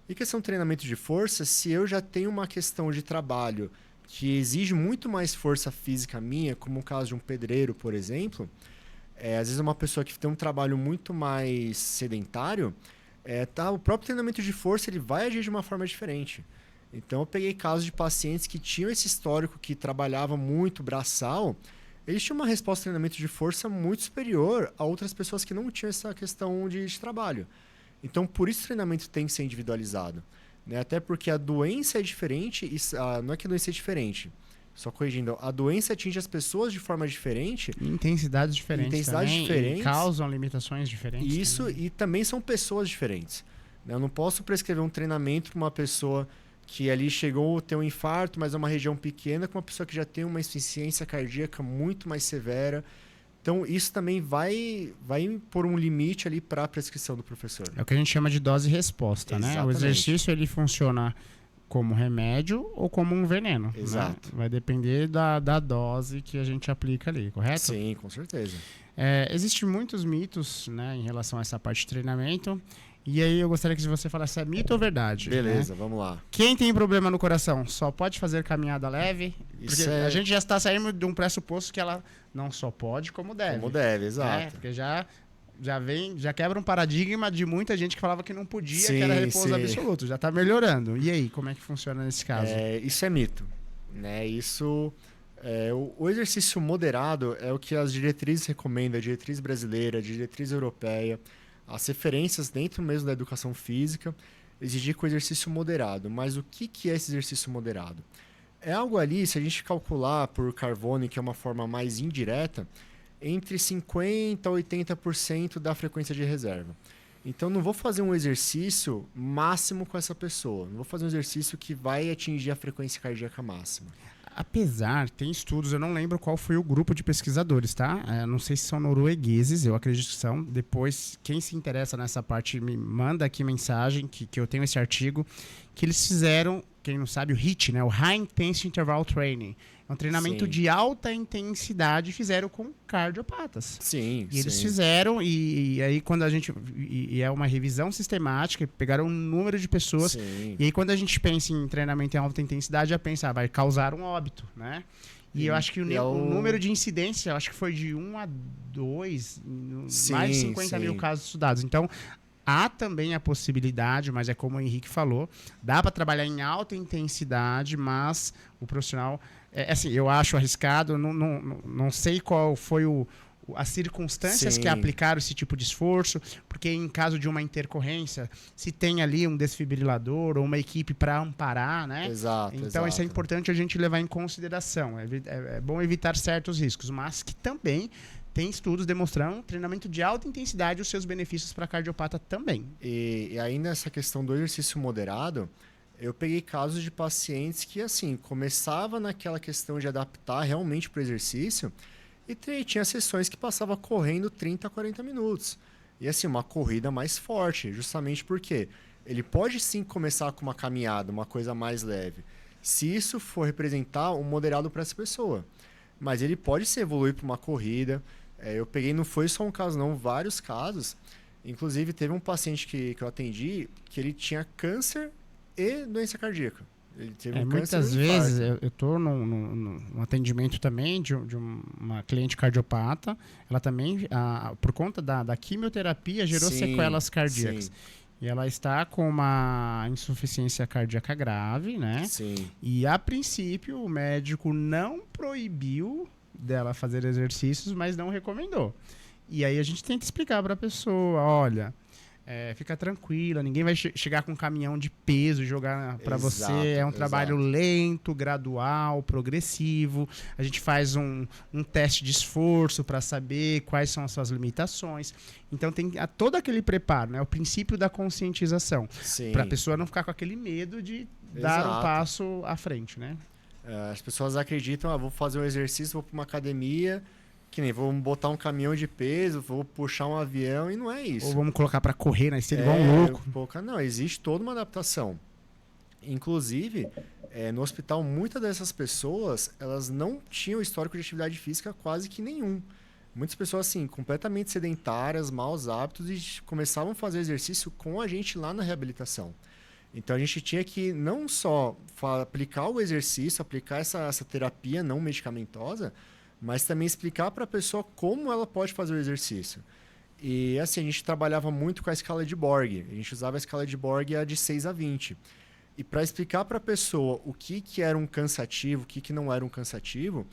E questão de treinamento de força, se eu já tenho uma questão de trabalho que exige muito mais força física minha, como o caso de um pedreiro, por exemplo, às vezes uma pessoa que tem um trabalho muito mais sedentário, o próprio treinamento de força ele vai agir de uma forma diferente. Então eu peguei casos de pacientes que tinham esse histórico, que trabalhava muito braçal, eles tinham uma resposta de treinamento de força muito superior a outras pessoas que não tinham essa questão de trabalho. Então, por isso o treinamento tem que ser individualizado. Né? Até porque a doença é diferente, não é que a doença é diferente, só corrigindo, a doença atinge as pessoas de forma diferente. Intensidades diferentes também, diferentes. E causam limitações diferentes. Isso, também. E também são pessoas diferentes. Né? Eu não posso prescrever um treinamento para uma pessoa que ali chegou a ter um infarto, mas é uma região pequena, com uma pessoa que já tem uma insuficiência cardíaca muito mais severa. Então, isso também vai pôr um limite ali para a prescrição do professor. É o que a gente chama de dose-resposta, né? O exercício ele funciona como remédio ou como um veneno. Exato. Né? Vai depender da dose que a gente aplica ali, correto? Sim, com certeza. Existem muitos mitos, né, em relação a essa parte de treinamento. E aí eu gostaria que você falasse se é mito ou verdade. Beleza, né? Vamos lá. Quem tem problema no coração só pode fazer caminhada leve? Porque a gente já está saindo de um pressuposto que ela não só pode, como deve. Como deve, exato. Porque já quebra um paradigma de muita gente que falava que não podia, que era repouso absoluto. Já está melhorando. E aí, como é que funciona nesse caso? Isso é mito. Né? O exercício moderado é o que as diretrizes recomendam, a diretriz brasileira, a diretriz europeia, as referências dentro mesmo da educação física, exigir com o exercício moderado. Mas o que é esse exercício moderado? É algo ali, se a gente calcular por Carbone, que é uma forma mais indireta, entre 50% a 80% da frequência de reserva. Então, não vou fazer um exercício máximo com essa pessoa. Não vou fazer um exercício que vai atingir a frequência cardíaca máxima. Apesar, tem estudos, eu não lembro qual foi o grupo de pesquisadores, tá? Não sei se são noruegueses, eu acredito que são. Depois, quem se interessa nessa parte, me manda aqui mensagem, que eu tenho esse artigo, que eles fizeram, quem não sabe, o HIIT, né? O High Intensity Interval Training. É um treinamento de alta intensidade, fizeram com cardiopatas. Sim, E eles fizeram, e aí quando a gente... E é uma revisão sistemática, pegaram um número de pessoas. Sim. E aí quando a gente pensa em treinamento em alta intensidade, já pensa, vai causar um óbito, né? E eu acho que o número de incidência, eu acho que foi de 1 a 2, mais de 50 mil casos estudados. Então, há também a possibilidade, mas é como o Henrique falou, dá para trabalhar em alta intensidade, mas o profissional... assim, eu acho arriscado, não sei qual foi as circunstâncias que aplicaram esse tipo de esforço, porque em caso de uma intercorrência, se tem ali um desfibrilador ou uma equipe para amparar, né? Exato. Então, isso é importante a gente levar em consideração. É bom evitar certos riscos, mas que também tem estudos demonstrando treinamento de alta intensidade e os seus benefícios para cardiopata também. E ainda essa questão do exercício moderado, eu peguei casos de pacientes que, assim, começava naquela questão de adaptar realmente para o exercício e tinha sessões que passava correndo 30 a 40 minutos. E, assim, uma corrida mais forte, justamente porque ele pode, sim, começar com uma caminhada, uma coisa mais leve, se isso for representar um moderado para essa pessoa. Mas ele pode se evoluir para uma corrida. Eu peguei, não foi só um caso, não, vários casos. Inclusive, teve um paciente que eu atendi que ele tinha câncer e doença cardíaca. Ele teve um câncer. Muitas vezes eu estou num atendimento também de uma cliente cardiopata. Ela também, por conta da quimioterapia, gerou sequelas cardíacas. Sim. E ela está com uma insuficiência cardíaca grave, né? Sim. E a princípio o médico não proibiu dela fazer exercícios, mas não recomendou. E aí a gente tenta explicar para a pessoa, olha, fica tranquila, ninguém vai chegar com um caminhão de peso e jogar para você. É um trabalho lento, gradual, progressivo. A gente faz um teste de esforço para saber quais são as suas limitações. Então tem todo aquele preparo, né? O princípio da conscientização. Para a pessoa não ficar com aquele medo de dar um passo à frente, né? As pessoas acreditam, vou fazer um exercício, vou para uma academia... Que nem vou botar um caminhão de peso, vou puxar um avião, e não é isso. Ou vamos colocar para correr na esteira igual um louco. Não, existe toda uma adaptação. Inclusive, no hospital, muitas dessas pessoas, elas não tinham histórico de atividade física quase que nenhum. Muitas pessoas, assim, completamente sedentárias, maus hábitos, e começavam a fazer exercício com a gente lá na reabilitação. Então, a gente tinha que não só aplicar o exercício, aplicar essa terapia não medicamentosa, mas também explicar para a pessoa como ela pode fazer o exercício. E, assim, a gente trabalhava muito com a escala de Borg. A gente usava a escala de Borg de 6 a 20. E para explicar para a pessoa o que era um cansativo, o que não era um cansativo,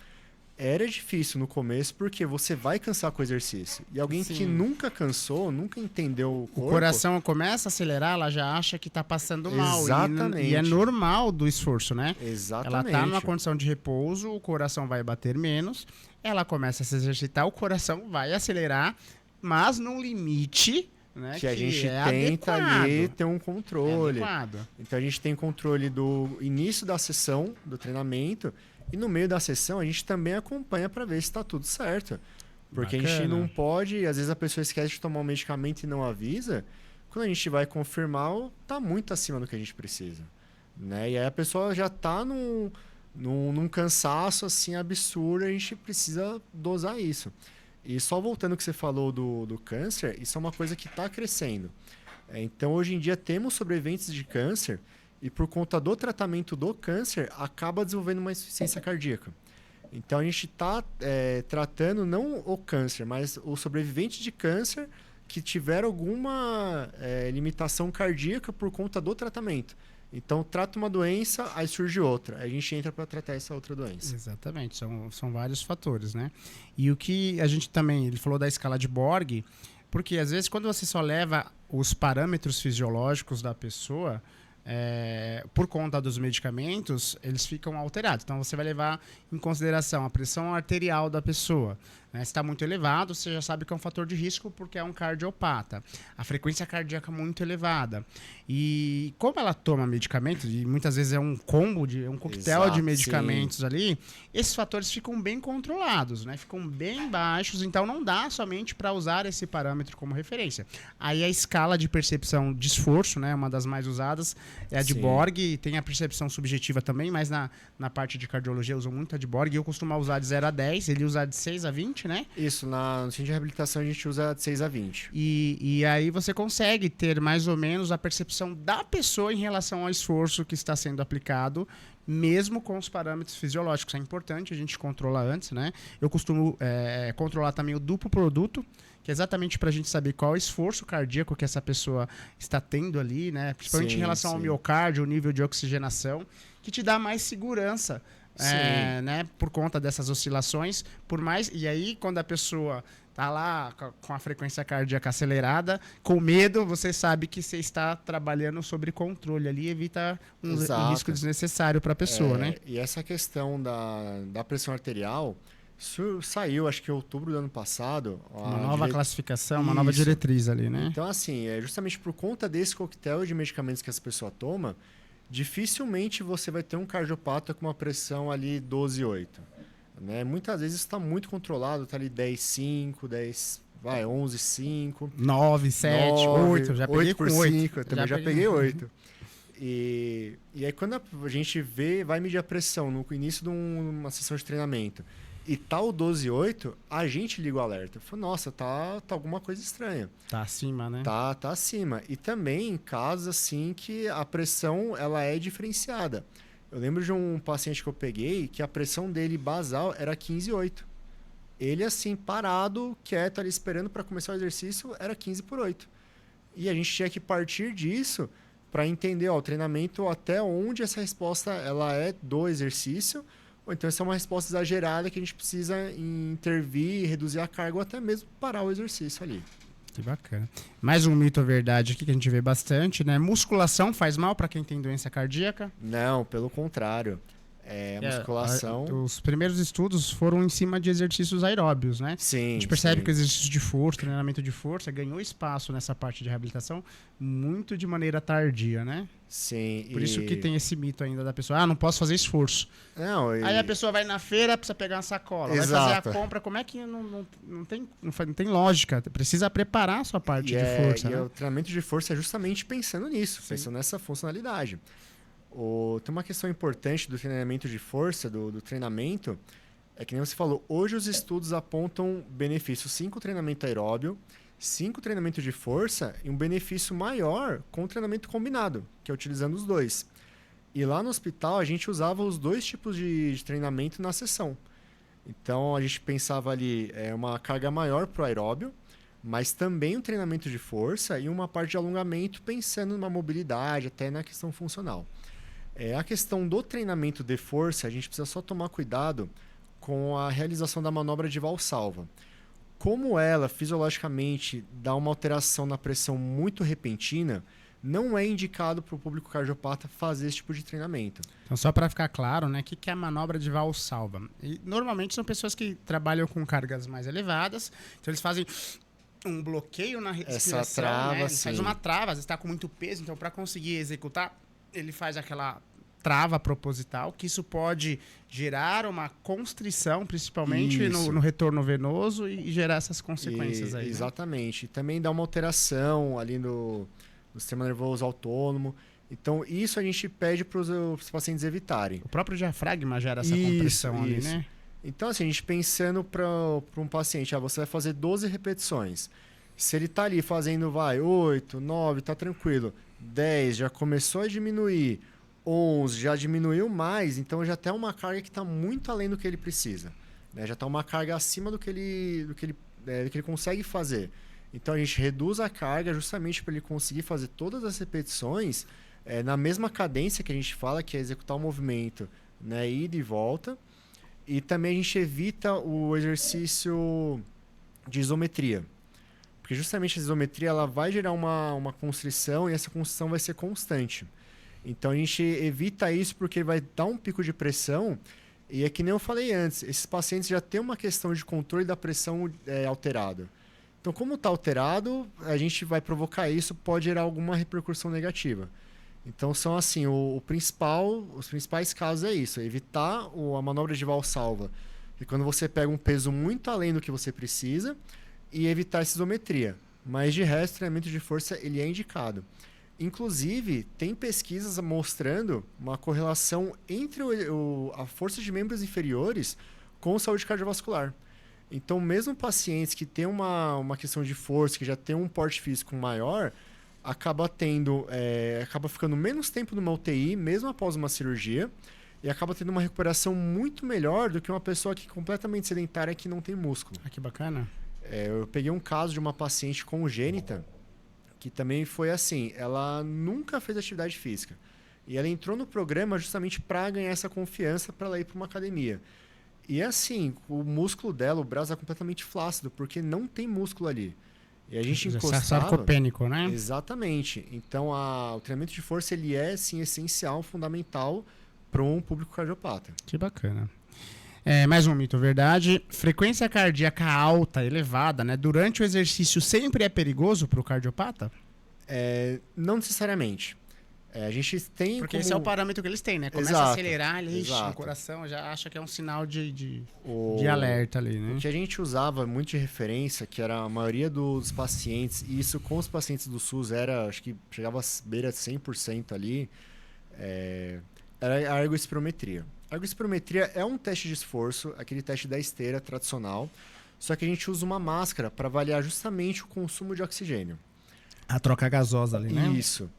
era difícil no começo, porque você vai cansar com o exercício. E alguém que nunca cansou, nunca entendeu o corpo... O coração começa a acelerar, ela já acha que está passando mal. Exatamente. E é normal do esforço, né? Exatamente. Ela está numa condição de repouso, o coração vai bater menos, ela começa a se exercitar, o coração vai acelerar, mas num limite... Né, que a gente tenta adequado. Ali ter um controle. É então a gente tem controle do início da sessão, do treinamento, e no meio da sessão a gente também acompanha para ver se está tudo certo. Porque Bacana. A gente não pode, às vezes a pessoa esquece de tomar um medicamento e não avisa, quando a gente vai confirmar, está muito acima do que a gente precisa. Né? E aí a pessoa já está num cansaço assim absurdo, a gente precisa dosar isso. E só voltando ao que você falou do câncer, isso é uma coisa que está crescendo. Então, hoje em dia, temos sobreviventes de câncer e, por conta do tratamento do câncer, acaba desenvolvendo uma insuficiência cardíaca. Então, a gente está tratando não o câncer, mas os sobreviventes de câncer que tiveram alguma limitação cardíaca por conta do tratamento. Então, trata uma doença, aí surge outra. Aí a gente entra para tratar essa outra doença. Exatamente, são vários fatores, né? E o que a gente também, ele falou da escala de Borg, porque às vezes quando você só leva os parâmetros fisiológicos da pessoa, por conta dos medicamentos, eles ficam alterados. Então, você vai levar em consideração a pressão arterial da pessoa. Né? Se está muito elevado, você já sabe que é um fator de risco porque é um cardiopata. A frequência cardíaca muito elevada. E como ela toma medicamentos, e muitas vezes é um combo, um coquetel de medicamentos ali, esses fatores ficam bem controlados, né? Ficam bem baixos, então não dá somente para usar esse parâmetro como referência. Aí a escala de percepção de esforço, né? Uma das mais usadas, é a de Borg, tem a percepção subjetiva também, mas na parte de cardiologia usam muito a de Borg. Eu costumo usar de 0 a 10, ele usa de 6 a 20, né? Isso, no centro de reabilitação a gente usa de 6 a 20. E aí você consegue ter mais ou menos a percepção da pessoa em relação ao esforço que está sendo aplicado, mesmo com os parâmetros fisiológicos. É importante a gente controlar antes, né? Eu costumo controlar também o duplo produto, que é exatamente para a gente saber qual é o esforço cardíaco que essa pessoa está tendo ali, né? Principalmente em relação ao miocárdio, o nível de oxigenação, que te dá mais segurança, né? Por conta dessas oscilações. E aí, quando a pessoa tá lá com a frequência cardíaca acelerada, com medo, você sabe que você está trabalhando sobre controle ali, evita um risco desnecessário para a pessoa, né? E essa questão da pressão arterial, isso saiu, acho que em outubro do ano passado. Uma nova classificação, uma nova diretriz ali, né? Então, assim, justamente por conta desse coquetel de medicamentos que essa pessoa toma, dificilmente você vai ter um cardiopata com uma pressão ali 12,8. Né? Muitas vezes está muito controlado, está ali 10,5, 11,5. 9, 7, 8, já peguei 8 por com 8. 5, eu também já peguei 8. E aí quando a gente vai medir a pressão no início de uma sessão de treinamento e tá o 12,8, a gente liga o alerta. Fala, nossa, tá alguma coisa estranha. Tá acima, né? Tá acima. E também em casos assim que a pressão ela é diferenciada. Eu lembro de um paciente que eu peguei que a pressão dele basal era 15,8. Ele assim, parado, quieto ali, esperando para começar o exercício, era 15/8. E a gente tinha que partir disso para entender o treinamento até onde essa resposta ela é do exercício, ou então essa é uma resposta exagerada que a gente precisa intervir, reduzir a carga ou até mesmo parar o exercício ali. Que bacana. Mais um mito ou verdade aqui que a gente vê bastante, né? Musculação faz mal para quem tem doença cardíaca? Não, pelo contrário. Musculação... Os primeiros estudos foram em cima de exercícios aeróbios, né? Sim, a gente percebe que o exercício de força, treinamento de força, ganhou espaço nessa parte de reabilitação muito de maneira tardia, né? Sim. Por isso que tem esse mito ainda da pessoa, não posso fazer esforço. Não, Aí a pessoa vai na feira, precisa pegar uma sacola, Exato. vai fazer a compra, como é que não tem lógica? Precisa preparar a sua parte de força, né? O treinamento de força é justamente pensando nisso, pensando nessa funcionalidade. Tem uma questão importante do treinamento de força, do treinamento, é que nem você falou, hoje os estudos apontam benefícios 5 treinamento aeróbio, 5 treinamento de força e um benefício maior com o treinamento combinado, que é utilizando os dois. E lá no hospital a gente usava os dois tipos de treinamento na sessão. Então a gente pensava ali uma carga maior para o aeróbio, mas também um treinamento de força e uma parte de alongamento pensando numa mobilidade, até na questão funcional. A questão do treinamento de força, a gente precisa só tomar cuidado com a realização da manobra de valsalva. Como ela, fisiologicamente, dá uma alteração na pressão muito repentina, não é indicado para o público cardiopata fazer esse tipo de treinamento. Então, só para ficar claro, né, o que é a manobra de valsalva? E, normalmente são pessoas que trabalham com cargas mais elevadas, então eles fazem um bloqueio na respiração, essa trava, né? Ele faz uma trava, às vezes está com muito peso, então para conseguir executar, ele faz aquela trava proposital, que isso pode gerar uma constrição, principalmente no retorno venoso, e gerar essas consequências aí. Exatamente. Né? E também dá uma alteração ali no sistema nervoso autônomo. Então, isso a gente pede para os pacientes evitarem. O próprio diafragma gera essa compressão ali, né? Então, assim, a gente pensando para um paciente, você vai fazer 12 repetições. Se ele está ali fazendo, 8, 9, está tranquilo. 10, já começou a diminuir. 11, já diminuiu mais, então já tem uma carga que está muito além do que ele precisa. Né? Já está uma carga acima do que ele consegue fazer. Então a gente reduz a carga justamente para ele conseguir fazer todas as repetições na mesma cadência que a gente fala, que é executar o movimento, né? Ida e volta. E também a gente evita o exercício de isometria. Porque justamente a isometria ela vai gerar uma constrição e essa constrição vai ser constante. Então a gente evita isso porque vai dar um pico de pressão e é que nem eu falei antes, esses pacientes já têm uma questão de controle da pressão alterada. Então como está alterado, a gente vai provocar isso, pode gerar alguma repercussão negativa. Então são assim, os principais casos é isso, é evitar a manobra de valsalva, que quando você pega um peso muito além do que você precisa e evitar essa isometria. Mas de resto, o treinamento de força ele é indicado. Inclusive, tem pesquisas mostrando uma correlação entre a força de membros inferiores com saúde cardiovascular. Então, mesmo pacientes que têm uma questão de força, que já tem um porte físico maior, acaba ficando menos tempo numa UTI, mesmo após uma cirurgia, e acaba tendo uma recuperação muito melhor do que uma pessoa que é completamente sedentária que não tem músculo. Ah, que bacana. Eu peguei um caso de uma paciente congênita, que também foi assim, ela nunca fez atividade física. E ela entrou no programa justamente para ganhar essa confiança para ela ir para uma academia. E assim, o músculo dela, o braço é completamente flácido, porque não tem músculo ali. E a gente encostava... sarcopênico, né? Exatamente. Então, o treinamento de força ele é, sim, essencial, fundamental para um público cardiopata. Que bacana. Mais um mito, verdade. Frequência cardíaca alta, elevada, né? Durante o exercício sempre é perigoso para o cardiopata? Não necessariamente. A gente tem porque esse é o parâmetro que eles têm, né? Começa a acelerar ali, o coração já acha que é um sinal de alerta ali, né? O que a gente usava muito de referência, que era a maioria dos pacientes, e isso com os pacientes do SUS acho que chegava a beira de 100% ali, era a ergospirometria. A ergospirometria é um teste de esforço, aquele teste da esteira tradicional, só que a gente usa uma máscara para avaliar justamente o consumo de oxigênio. A troca gasosa ali, né? Isso.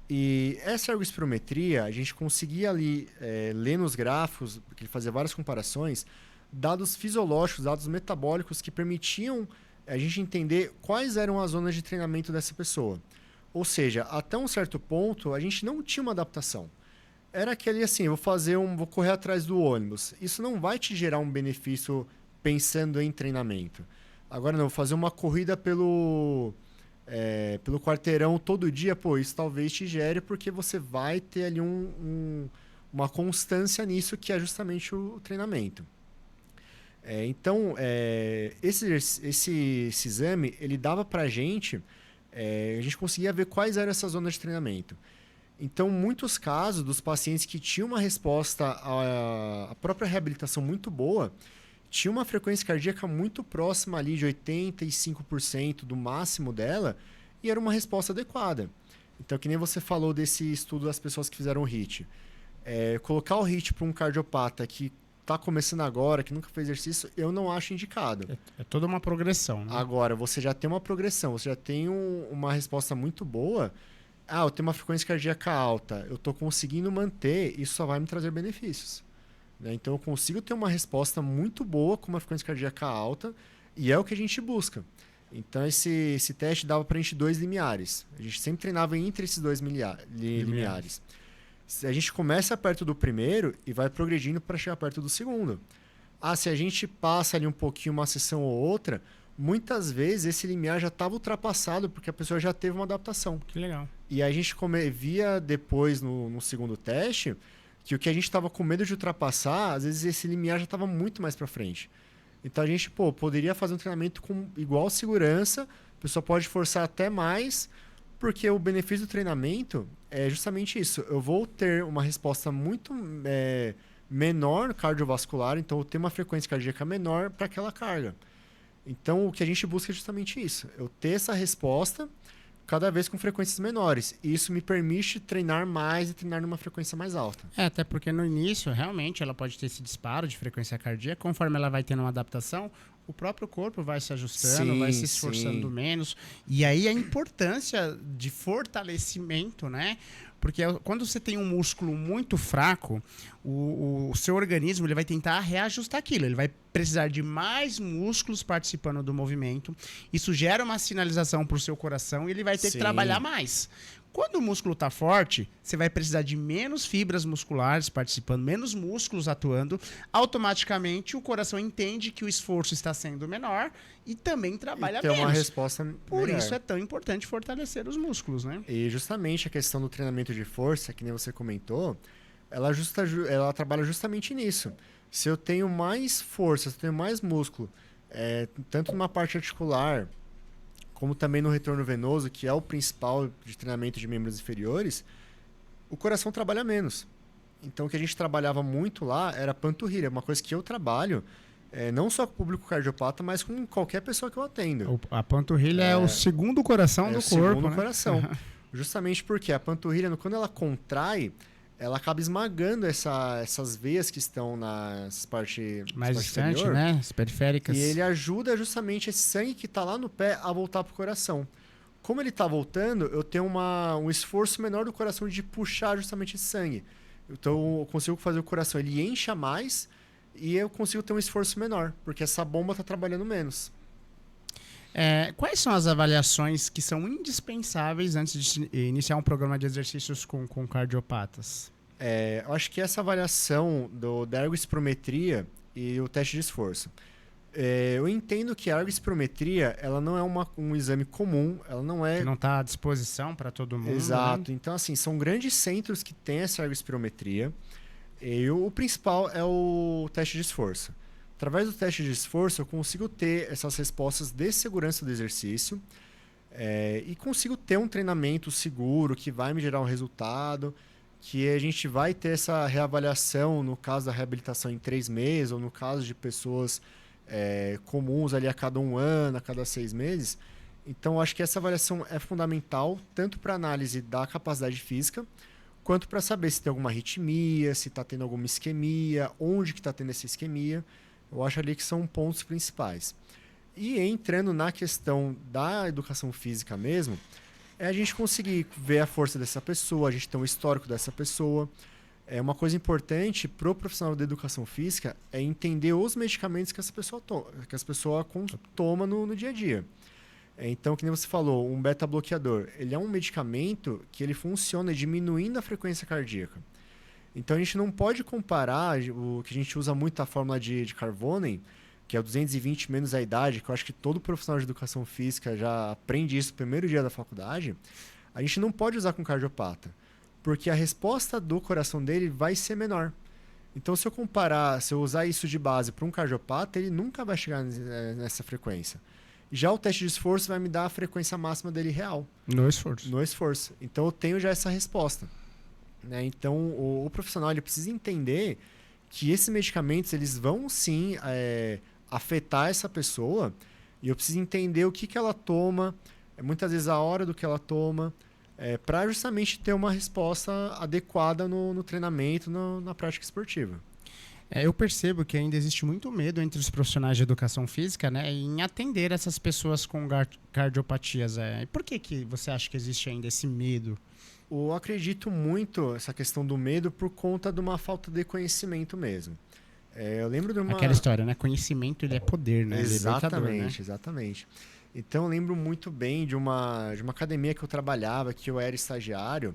E essa ergospirometria, a gente conseguia ali ler nos gráficos, porque ele fazia várias comparações, dados fisiológicos, dados metabólicos que permitiam a gente entender quais eram as zonas de treinamento dessa pessoa. Ou seja, até um certo ponto, a gente não tinha uma adaptação. Era aquele assim, vou correr atrás do ônibus. Isso não vai te gerar um benefício pensando em treinamento. Agora não, vou fazer uma corrida pelo quarteirão todo dia, isso talvez te gere, porque você vai ter ali uma constância nisso, que é justamente o treinamento. Então, esse exame, ele dava pra gente, a gente conseguia ver quais eram essas zonas de treinamento. Então, muitos casos dos pacientes que tinham uma resposta à própria reabilitação muito boa, tinha uma frequência cardíaca muito próxima ali de 85% do máximo dela, e era uma resposta adequada. Então, que nem você falou desse estudo das pessoas que fizeram o HIIT. Colocar o HIIT para um cardiopata que está começando agora, que nunca fez exercício, eu não acho indicado. É toda uma progressão, né? Agora, você já tem uma progressão, você já tem uma resposta muito boa. Eu tenho uma frequência cardíaca alta, eu estou conseguindo manter, isso só vai me trazer benefícios. Né? Então, eu consigo ter uma resposta muito boa com uma frequência cardíaca alta, e é o que a gente busca. Então, esse teste dava para a gente 2 limiares. A gente sempre treinava entre esses 2 limiares. A gente começa perto do primeiro e vai progredindo para chegar perto do segundo. Se a gente passa ali um pouquinho uma sessão ou outra, muitas vezes esse limiar já estava ultrapassado porque a pessoa já teve uma adaptação. Que legal. E a gente via depois no segundo teste que o que a gente estava com medo de ultrapassar, às vezes esse limiar já estava muito mais para frente. Então a gente poderia fazer um treinamento com igual segurança, a pessoa pode forçar até mais, porque o benefício do treinamento é justamente isso. Eu vou ter uma resposta muito menor cardiovascular, então eu tenho uma frequência cardíaca menor para aquela carga. Então o que a gente busca é justamente isso. Eu ter essa resposta cada vez com frequências menores. E isso me permite treinar mais e treinar numa frequência mais alta. Até porque no início, realmente, ela pode ter esse disparo de frequência cardíaca. Conforme ela vai tendo uma adaptação, o próprio corpo vai se ajustando, vai se esforçando menos. E aí a importância de fortalecimento, né? Porque quando você tem um músculo muito fraco, o seu organismo ele vai tentar reajustar aquilo. Ele vai precisar de mais músculos participando do movimento. Isso gera uma sinalização para o seu coração e ele vai ter que trabalhar mais. Quando o músculo está forte, você vai precisar de menos fibras musculares participando, menos músculos atuando. Automaticamente, o coração entende que o esforço está sendo menor e também trabalha menos. Tem uma resposta Por melhor. isso é tão importante fortalecer os músculos, né? E justamente a questão do treinamento de força, que nem você comentou, ela trabalha justamente nisso. Se eu tenho mais força, se eu tenho mais músculo, tanto numa parte articular, como também no retorno venoso, que é o principal de treinamento de membros inferiores, o coração trabalha menos. Então, o que a gente trabalhava muito lá era a panturrilha, uma coisa que eu trabalho, não só com o público cardiopata, mas com qualquer pessoa que eu atendo. A panturrilha é o segundo coração do corpo. É o segundo coração. Justamente porque a panturrilha, quando ela contrai, ela acaba esmagando essas veias que estão nas partes mais distante, né? As periféricas. E ele ajuda justamente esse sangue que está lá no pé a voltar para o coração. Como ele está voltando, eu tenho um esforço menor do coração de puxar justamente esse sangue. Então, eu consigo fazer o coração, ele encha mais e eu consigo ter um esforço menor, porque essa bomba está trabalhando menos. Quais são as avaliações que são indispensáveis antes de iniciar um programa de exercícios com cardiopatas? Eu acho que essa avaliação da ergospirometria e o teste de esforço. Eu entendo que a ergospirometria ela não é um exame comum, ela não é... Que não está à disposição para todo mundo. Exato. Né? Então, assim, são grandes centros que têm essa ergospirometria. E o principal é o teste de esforço. Através do teste de esforço, eu consigo ter essas respostas de segurança do exercício e consigo ter um treinamento seguro que vai me gerar um resultado, que a gente vai ter essa reavaliação no caso da reabilitação em 3 meses, ou no caso de pessoas comuns ali a cada 1 ano, a cada 6 meses. Então, acho que essa avaliação é fundamental, tanto para análise da capacidade física, quanto para saber se tem alguma arritmia, se está tendo alguma isquemia, onde que está tendo essa isquemia. Eu acho ali que são pontos principais. E entrando na questão da educação física mesmo, a gente conseguir ver a força dessa pessoa, a gente ter um histórico dessa pessoa. Uma coisa importante para o profissional da educação física é entender os medicamentos que essa pessoa toma no dia a dia. Então, que nem você falou, um beta-bloqueador, ele é um medicamento que ele funciona diminuindo a frequência cardíaca. Então, a gente não pode comparar o que a gente usa muito a fórmula de Carvonen, que é o 220 menos a idade, que eu acho que todo profissional de educação física já aprende isso no primeiro dia da faculdade. A gente não pode usar com cardiopata, porque a resposta do coração dele vai ser menor. Então, se eu usar isso de base para um cardiopata, ele nunca vai chegar nessa frequência. Já o teste de esforço vai me dar a frequência máxima dele real. No esforço. No esforço. Então, eu tenho já essa resposta. Né? Então, o profissional ele precisa entender que esses medicamentos eles vão sim afetar essa pessoa e eu preciso entender o que ela toma, muitas vezes a hora do que ela toma, para justamente ter uma resposta adequada no treinamento, na prática esportiva. Eu percebo que ainda existe muito medo entre os profissionais de educação física, né, em atender essas pessoas com cardiopatias. E por que você acha que existe ainda esse medo? Eu acredito muito essa questão do medo por conta de uma falta de conhecimento mesmo. Eu lembro de uma... Aquela história, né? Conhecimento, ele é poder, né? Exatamente, exatamente. Então eu lembro muito bem de uma academia que eu trabalhava, que eu era estagiário,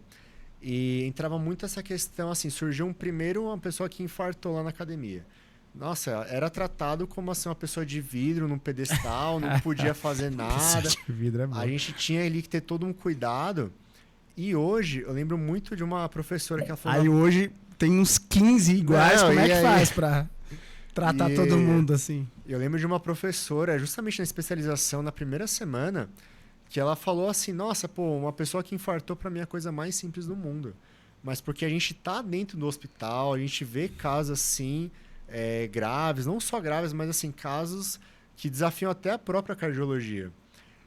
e entrava muito essa questão, assim, surgiu primeiro uma pessoa que infartou lá na academia. Nossa, era tratado como assim, uma pessoa de vidro num pedestal, não podia fazer nada. De vidro é bom. A gente tinha ali que ter todo um cuidado. E hoje, eu lembro muito de uma professora que ela falou... Aí hoje tem uns 15 iguais, como é que faz pra tratar todo mundo assim? Eu lembro de uma professora, justamente na especialização, na primeira semana, que ela falou assim, nossa, pô, uma pessoa que infartou pra mim é a coisa mais simples do mundo. Mas porque a gente tá dentro do hospital, a gente vê casos assim, graves, não só graves, mas assim, casos que desafiam até a própria cardiologia.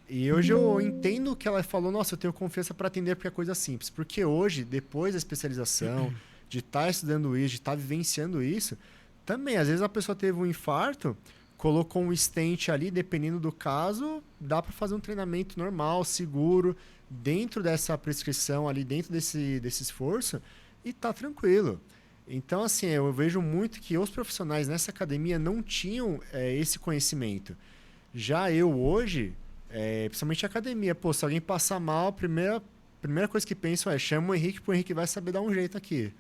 E hoje eu entendo que ela falou, nossa, eu tenho confiança para atender porque é coisa simples. Porque hoje, depois da especialização, de estar estudando isso, de estar vivenciando isso, também, às vezes a pessoa teve um infarto, colocou um stent ali, dependendo do caso, dá para fazer um treinamento normal, seguro, dentro dessa prescrição ali, dentro desse esforço, e tá tranquilo. Então, assim, eu vejo muito que os profissionais nessa academia não tinham esse conhecimento. Já eu hoje, principalmente a academia, pô, se alguém passar mal, a primeira coisa que penso chama o Henrique, porque o Henrique vai saber dar um jeito aqui.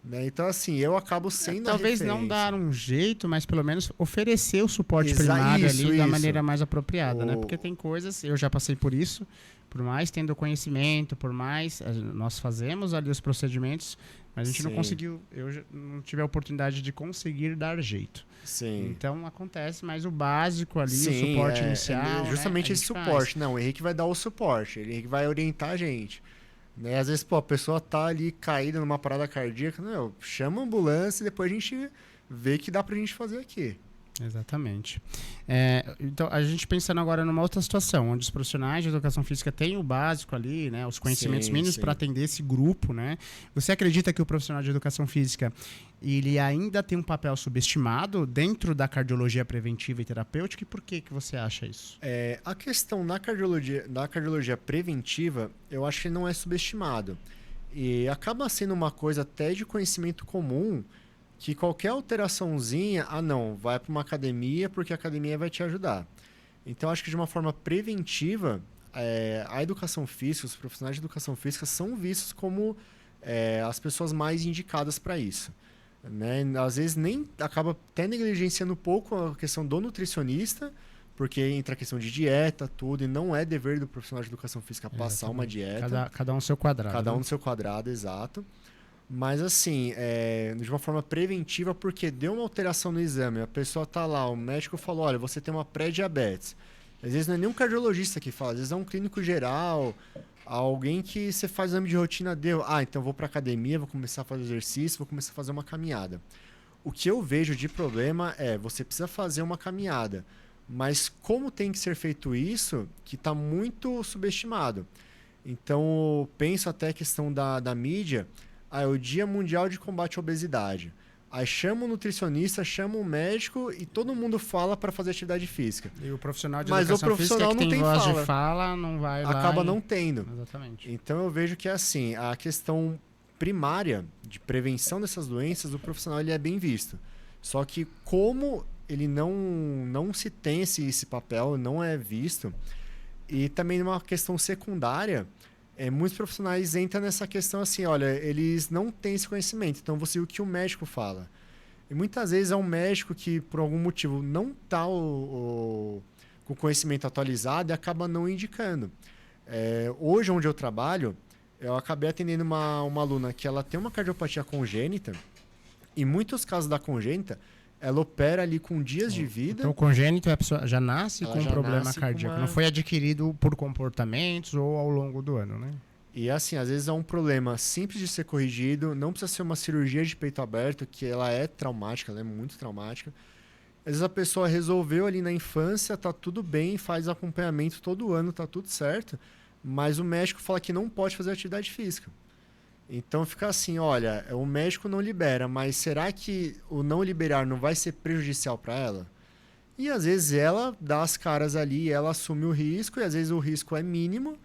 Né? Então, assim, eu acabo sendo talvez não dar um jeito, mas pelo menos oferecer o suporte primário ali da maneira mais apropriada, né? Porque tem coisas, eu já passei por isso, por mais tendo conhecimento, por mais nós fazemos ali os procedimentos, mas a gente não conseguiu, eu não tive a oportunidade de conseguir dar jeito. Sim. Então acontece, mas o básico ali, o suporte inicial. Justamente, né? Esse suporte. Faz. Não, o Henrique vai dar o suporte, o Henrique vai orientar a gente. Né? Às vezes, pô, a pessoa tá ali caída numa parada cardíaca, não, chama a ambulância e depois a gente vê que dá pra gente fazer aqui. Exatamente. Então, a gente pensando agora numa outra situação, onde os profissionais de educação física têm o básico ali, né, os conhecimentos mínimos para atender esse grupo, né? Você acredita que o profissional de educação física ele ainda tem um papel subestimado dentro da cardiologia preventiva e terapêutica? E por que você acha isso? A questão na cardiologia preventiva, eu acho que não é subestimado. E acaba sendo uma coisa até de conhecimento comum, que qualquer alteraçãozinha, vai para uma academia porque a academia vai te ajudar. Então, acho que de uma forma preventiva, a educação física, os profissionais de educação física são vistos como as pessoas mais indicadas para isso. Né? Às vezes nem acaba até negligenciando um pouco a questão do nutricionista, porque entra a questão de dieta, tudo, e não é dever do profissional de educação física passar uma dieta. Cada um no seu quadrado. Cada um no seu quadrado, exato. Mas assim, de uma forma preventiva, porque deu uma alteração no exame, a pessoa tá lá, o médico falou, olha, você tem uma pré-diabetes. Às vezes não é nem um cardiologista que fala, às vezes é um clínico geral, alguém que você faz exame de rotina, então vou pra academia, vou começar a fazer exercício, vou começar a fazer uma caminhada. O que eu vejo de problema você precisa fazer uma caminhada, mas como tem que ser feito isso, que está muito subestimado. Então, penso até a questão da mídia, é o Dia Mundial de Combate à Obesidade. Aí chama um nutricionista, chama um médico e todo mundo fala para fazer atividade física. E o profissional de educação profissional física que tem voz fala. de fala, não vai lá. Acaba não tendo. Exatamente. Então eu vejo que assim, a questão primária de prevenção dessas doenças, o profissional ele é bem visto. Só que como ele não se tem esse papel, não é visto, e também uma questão secundária, muitos profissionais entram nessa questão assim, olha, eles não têm esse conhecimento, então você o que o médico fala. E muitas vezes é um médico que, por algum motivo, não está com o conhecimento atualizado e acaba não indicando. Hoje, onde eu trabalho, eu acabei atendendo uma aluna que ela tem uma cardiopatia congênita, e em muitos casos da congênita, ela opera ali com dias de vida. Então, o congênito, a pessoa já nasce com um problema cardíaco. Não foi adquirido por comportamentos ou ao longo do ano, né? E assim, às vezes é um problema simples de ser corrigido, não precisa ser uma cirurgia de peito aberto, que ela é traumática, ela é muito traumática. Às vezes a pessoa resolveu ali na infância, tá tudo bem, faz acompanhamento todo ano, tá tudo certo, mas o médico fala que não pode fazer atividade física. Então fica assim, olha, o médico não libera, mas será que o não liberar não vai ser prejudicial para ela? E às vezes ela dá as caras ali, ela assume o risco, e às vezes o risco é mínimo,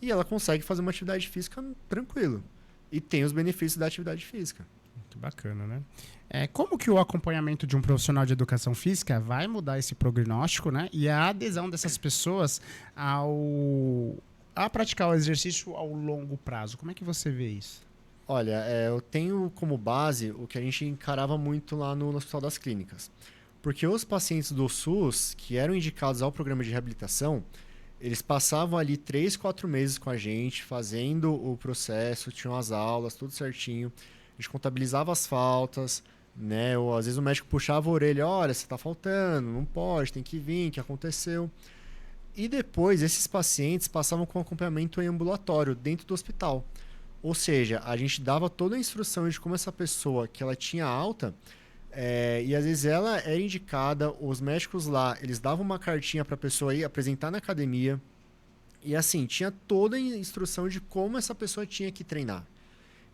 e ela consegue fazer uma atividade física tranquilo. E tem os benefícios da atividade física. Muito bacana, né? Como que o acompanhamento de um profissional de educação física vai mudar esse prognóstico, né? E a adesão dessas pessoas a praticar o exercício ao longo prazo? Como é que você vê isso? Olha, eu tenho como base o que a gente encarava muito lá no Hospital das Clínicas. Porque os pacientes do SUS, que eram indicados ao programa de reabilitação, eles passavam ali 3, 4 meses com a gente, fazendo o processo, tinham as aulas, tudo certinho. A gente contabilizava as faltas, né? Ou às vezes o médico puxava a orelha, olha, você está faltando, não pode, tem que vir, o que aconteceu? E depois, esses pacientes passavam com acompanhamento em ambulatório, dentro do hospital. Ou seja, a gente dava toda a instrução de como essa pessoa, que ela tinha alta, e às vezes ela era indicada, os médicos lá, eles davam uma cartinha para a pessoa ir apresentar na academia. E assim, tinha toda a instrução de como essa pessoa tinha que treinar.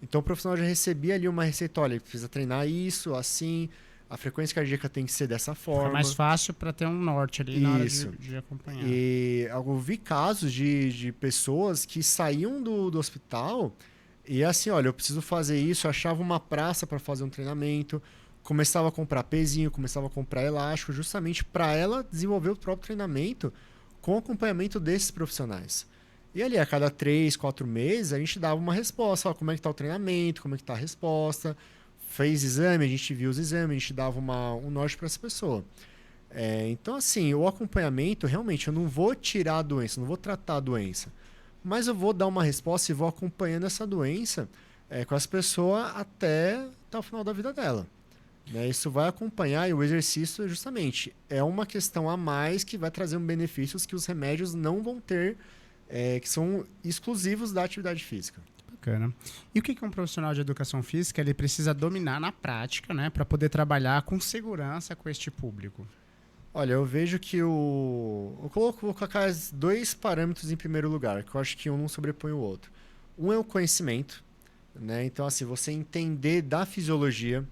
Então o profissional já recebia ali uma receita, olha, precisa treinar isso, assim, a frequência cardíaca tem que ser dessa forma. Fica mais fácil para ter um norte ali na hora de acompanhar. E eu vi casos de pessoas que saíam do hospital e assim, olha, eu preciso fazer isso, eu achava uma praça para fazer um treinamento, começava a comprar pezinho, começava a comprar elástico, justamente para ela desenvolver o próprio treinamento com acompanhamento desses profissionais. E ali, a cada 3, 4 meses, a gente dava uma resposta, ó, como é que está o treinamento, como é que está a resposta, fez exame, a gente viu os exames, a gente dava um norte para essa pessoa. Então, assim, o acompanhamento, realmente, eu não vou tirar a doença, não vou tratar a doença, mas eu vou dar uma resposta e vou acompanhando essa doença com essa pessoa até o final da vida dela. Né? Isso vai acompanhar, e o exercício, justamente, é uma questão a mais que vai trazer benefícios que os remédios não vão ter, que são exclusivos da atividade física. Bacana. E o que um profissional de educação física ele precisa dominar na prática, né, para poder trabalhar com segurança com este público? Olha, eu vejo que eu vou colocar 2 parâmetros em primeiro lugar, que eu acho que um não sobrepõe o outro. Um é o conhecimento, né? Então, assim, você entender da fisiologia,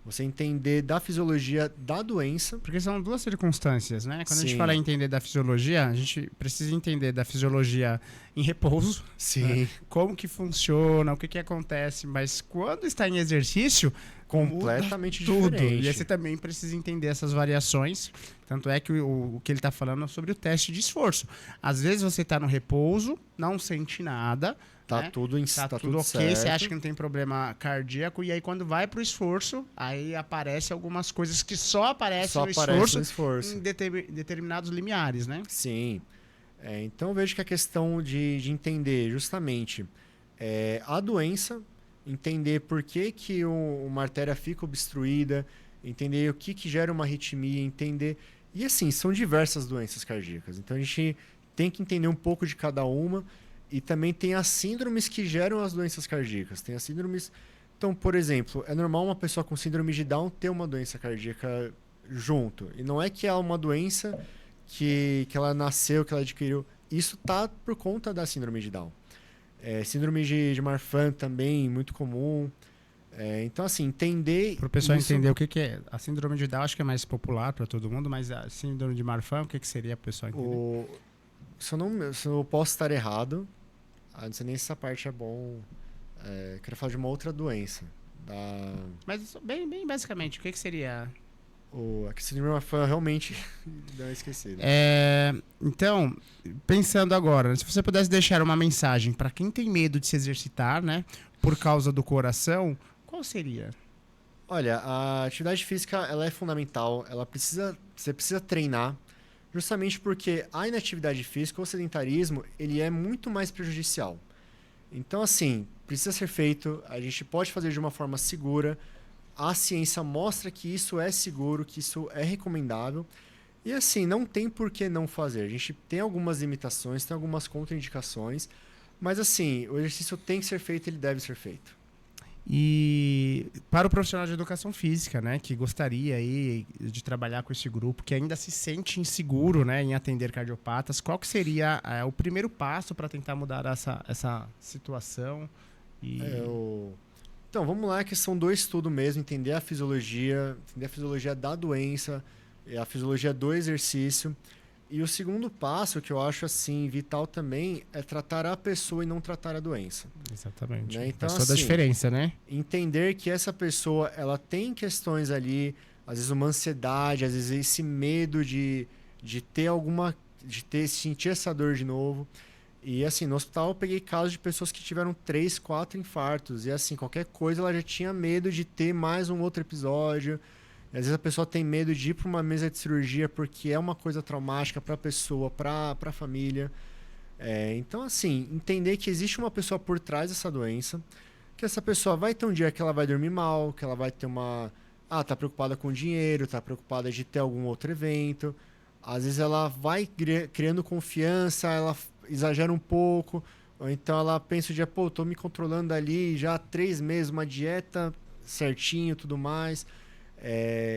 você entender da fisiologia da doença. Porque são 2 circunstâncias, né? Quando Sim. a gente fala em entender da fisiologia, a gente precisa entender da fisiologia em repouso. Sim. Né? Como que funciona, o que acontece. Mas quando está em exercício, completamente tudo. diferente. E aí você também precisa entender essas variações. Tanto é que o que ele está falando é sobre o teste de esforço. Às vezes você está no repouso, não sente nada. Tá, né? tudo ok, certo. você acha que não tem problema cardíaco, e aí quando vai pro esforço, aí aparece algumas coisas que só aparecem no esforço em determinados limiares, né? Sim. Então eu vejo que a questão de entender justamente a doença, entender por que uma artéria fica obstruída, entender o que gera uma arritmia, entender... E assim, são diversas doenças cardíacas, então a gente tem que entender um pouco de cada uma. E também tem as síndromes que geram as doenças cardíacas. Tem as síndromes... Então, por exemplo, é normal uma pessoa com síndrome de Down ter uma doença cardíaca junto. E não é que é uma doença que ela nasceu, que ela adquiriu. Isso tá por conta da síndrome de Down. Síndrome de Marfan também, muito comum. Então, assim, entender... Para o pessoal entender o que é. A síndrome de Down acho que é mais popular para todo mundo, mas a síndrome de Marfan, o que seria para o pessoal entender? Se eu posso estar errado... não sei nem se essa parte é bom. Quero falar de uma outra doença. Mas, bem basicamente, o que seria? A síndrome de Marfan realmente deu uma esquecida. Então, pensando agora, se você pudesse deixar uma mensagem para quem tem medo de se exercitar, né, por causa do coração, qual seria? Olha, a atividade física ela é fundamental. Você precisa treinar. Justamente porque a inatividade física, o sedentarismo, ele é muito mais prejudicial. Então, assim, precisa ser feito, a gente pode fazer de uma forma segura, a ciência mostra que isso é seguro, que isso é recomendável, e assim, não tem por que não fazer. A gente tem algumas limitações, tem algumas contraindicações, mas assim, o exercício tem que ser feito, ele deve ser feito. E para o profissional de educação física, né, que gostaria aí de trabalhar com esse grupo, que ainda se sente inseguro, né, em atender cardiopatas, qual que seria o primeiro passo para tentar mudar essa situação? Então, vamos lá, que são 2 estudos mesmo, entender a fisiologia da doença, a fisiologia do exercício. E o segundo passo, que eu acho assim vital também, é tratar a pessoa e não tratar a doença. Exatamente. Né? Então, faz toda a diferença, né? Entender que essa pessoa, ela tem questões ali, às vezes uma ansiedade, às vezes esse medo de sentir essa dor de novo. E assim, no hospital eu peguei casos de pessoas que tiveram 3, 4 infartos. E assim, qualquer coisa ela já tinha medo de ter mais um outro episódio. E, às vezes a pessoa tem medo de ir para uma mesa de cirurgia porque é uma coisa traumática para a pessoa, para a família. Então assim, entender que existe uma pessoa por trás dessa doença, que essa pessoa vai ter um dia que ela vai dormir mal, que ela vai ter tá preocupada com dinheiro, tá preocupada de ter algum outro evento. Às vezes ela vai criando confiança, ela exagera um pouco, ou então ela pensa o dia, tô me controlando ali já há 3 meses, uma dieta certinho, tudo mais.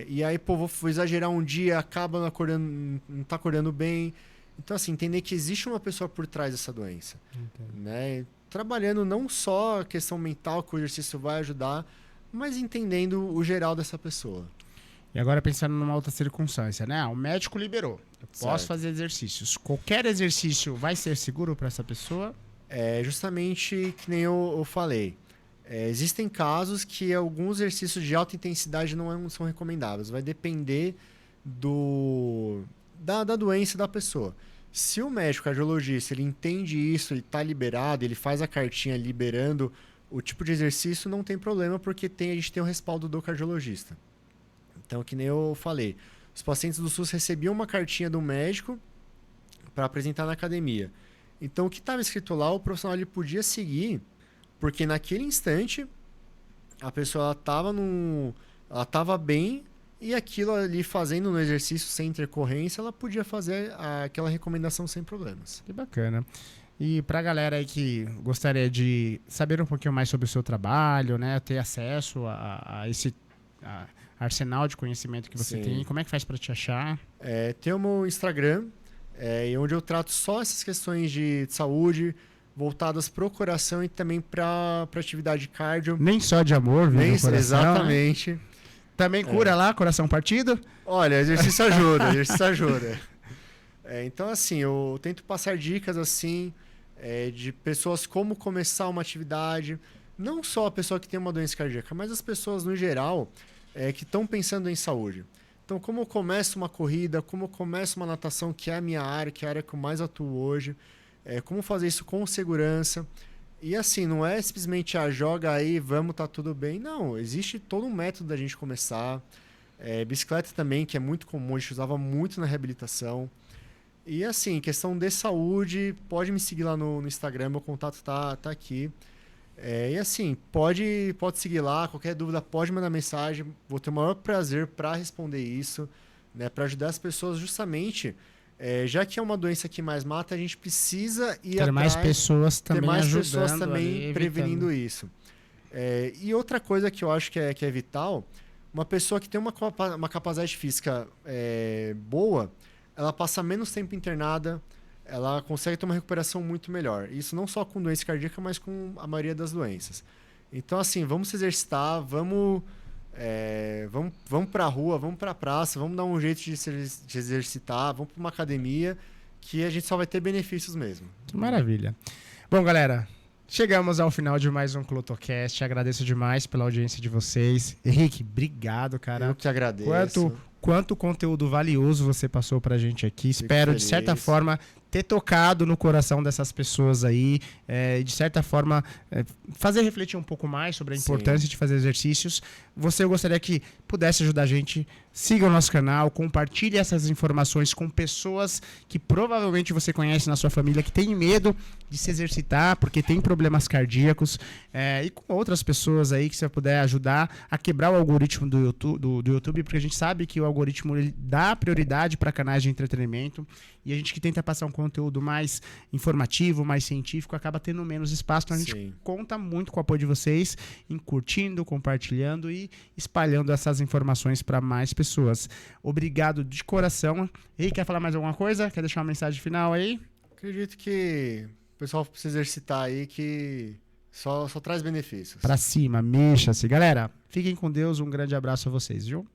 E aí, vou exagerar um dia, acaba não tá acordando bem. Então, assim, entender que existe uma pessoa por trás dessa doença. Né? Trabalhando não só a questão mental, que o exercício vai ajudar, mas entendendo o geral dessa pessoa. E agora pensando numa outra circunstância, né? O médico liberou. Eu posso fazer exercícios. Qualquer exercício vai ser seguro para essa pessoa? Justamente que nem eu falei. Existem casos que alguns exercícios de alta intensidade não são recomendáveis. Vai depender da doença da pessoa. Se o médico cardiologista ele entende isso, ele está liberado, ele faz a cartinha liberando o tipo de exercício, não tem problema, porque a gente tem o respaldo do cardiologista. Então, que nem eu falei, os pacientes do SUS recebiam uma cartinha do médico para apresentar na academia. Então, o que estava escrito lá, o profissional ele podia seguir, porque naquele instante a pessoa ela estava bem e aquilo ali fazendo no exercício sem intercorrência, ela podia fazer aquela recomendação sem problemas. Que bacana. E para a galera aí que gostaria de saber um pouquinho mais sobre o seu trabalho, né, ter acesso a esse arsenal de conhecimento que você tem, como é que faz para te achar? Tem o meu Instagram, onde eu trato só essas questões de saúde, voltadas para o coração e também para atividade cardio. Nem só de amor, viu? Exatamente. Né? Também cura lá, coração partido? Olha, exercício ajuda, então, assim, eu tento passar dicas, assim, de pessoas como começar uma atividade. Não só a pessoa que tem uma doença cardíaca, mas as pessoas, no geral, que estão pensando em saúde. Então, como eu começo uma corrida, como eu começo uma natação, que é a minha área, que é a área que eu mais atuo hoje, como fazer isso com segurança. E assim, não é simplesmente joga aí, vamos, tá tudo bem. Não, existe todo um método da gente começar. Bicicleta também, que é muito comum, a gente usava muito na reabilitação. E assim, questão de saúde, pode me seguir lá no Instagram, meu contato tá aqui. E assim, pode seguir lá, qualquer dúvida pode mandar mensagem. Vou ter o maior prazer para responder isso, né, para ajudar as pessoas justamente... já que é uma doença que mais mata, a gente precisa ir ter mais pessoas também prevenindo isso. E outra coisa que eu acho que é vital, uma pessoa que tem uma capacidade física boa, ela passa menos tempo internada, ela consegue ter uma recuperação muito melhor. Isso não só com doença cardíaca, mas com a maioria das doenças. Então, assim, vamos se exercitar, vamos para a rua, vamos para a praça, vamos dar um jeito de exercitar, vamos para uma academia, que a gente só vai ter benefícios mesmo. Que maravilha. Bom, galera, chegamos ao final de mais um Clotocast. Agradeço demais pela audiência de vocês. Henrique, obrigado, cara. Eu que agradeço. Quanto conteúdo valioso você passou pra gente aqui. Espero, de certa forma, ter tocado no coração dessas pessoas aí, de certa forma, fazer refletir um pouco mais sobre a importância de fazer exercícios. Eu gostaria que pudesse ajudar a gente. Siga o nosso canal, compartilhe essas informações com pessoas que provavelmente você conhece na sua família, que tem medo de se exercitar porque tem problemas cardíacos, e com outras pessoas aí que você puder ajudar a quebrar o algoritmo do YouTube, porque a gente sabe que o algoritmo ele dá prioridade para canais de entretenimento, e a gente que tenta passar um conteúdo mais informativo, mais científico, acaba tendo menos espaço. Então a gente conta muito com o apoio de vocês em curtindo, compartilhando e espalhando essas informações para mais pessoas. Obrigado de coração. E quer falar mais alguma coisa? Quer deixar uma mensagem final aí? Acredito que o pessoal precisa exercitar aí que só traz benefícios. Pra cima, mexa-se. Galera, fiquem com Deus. Um grande abraço a vocês, viu?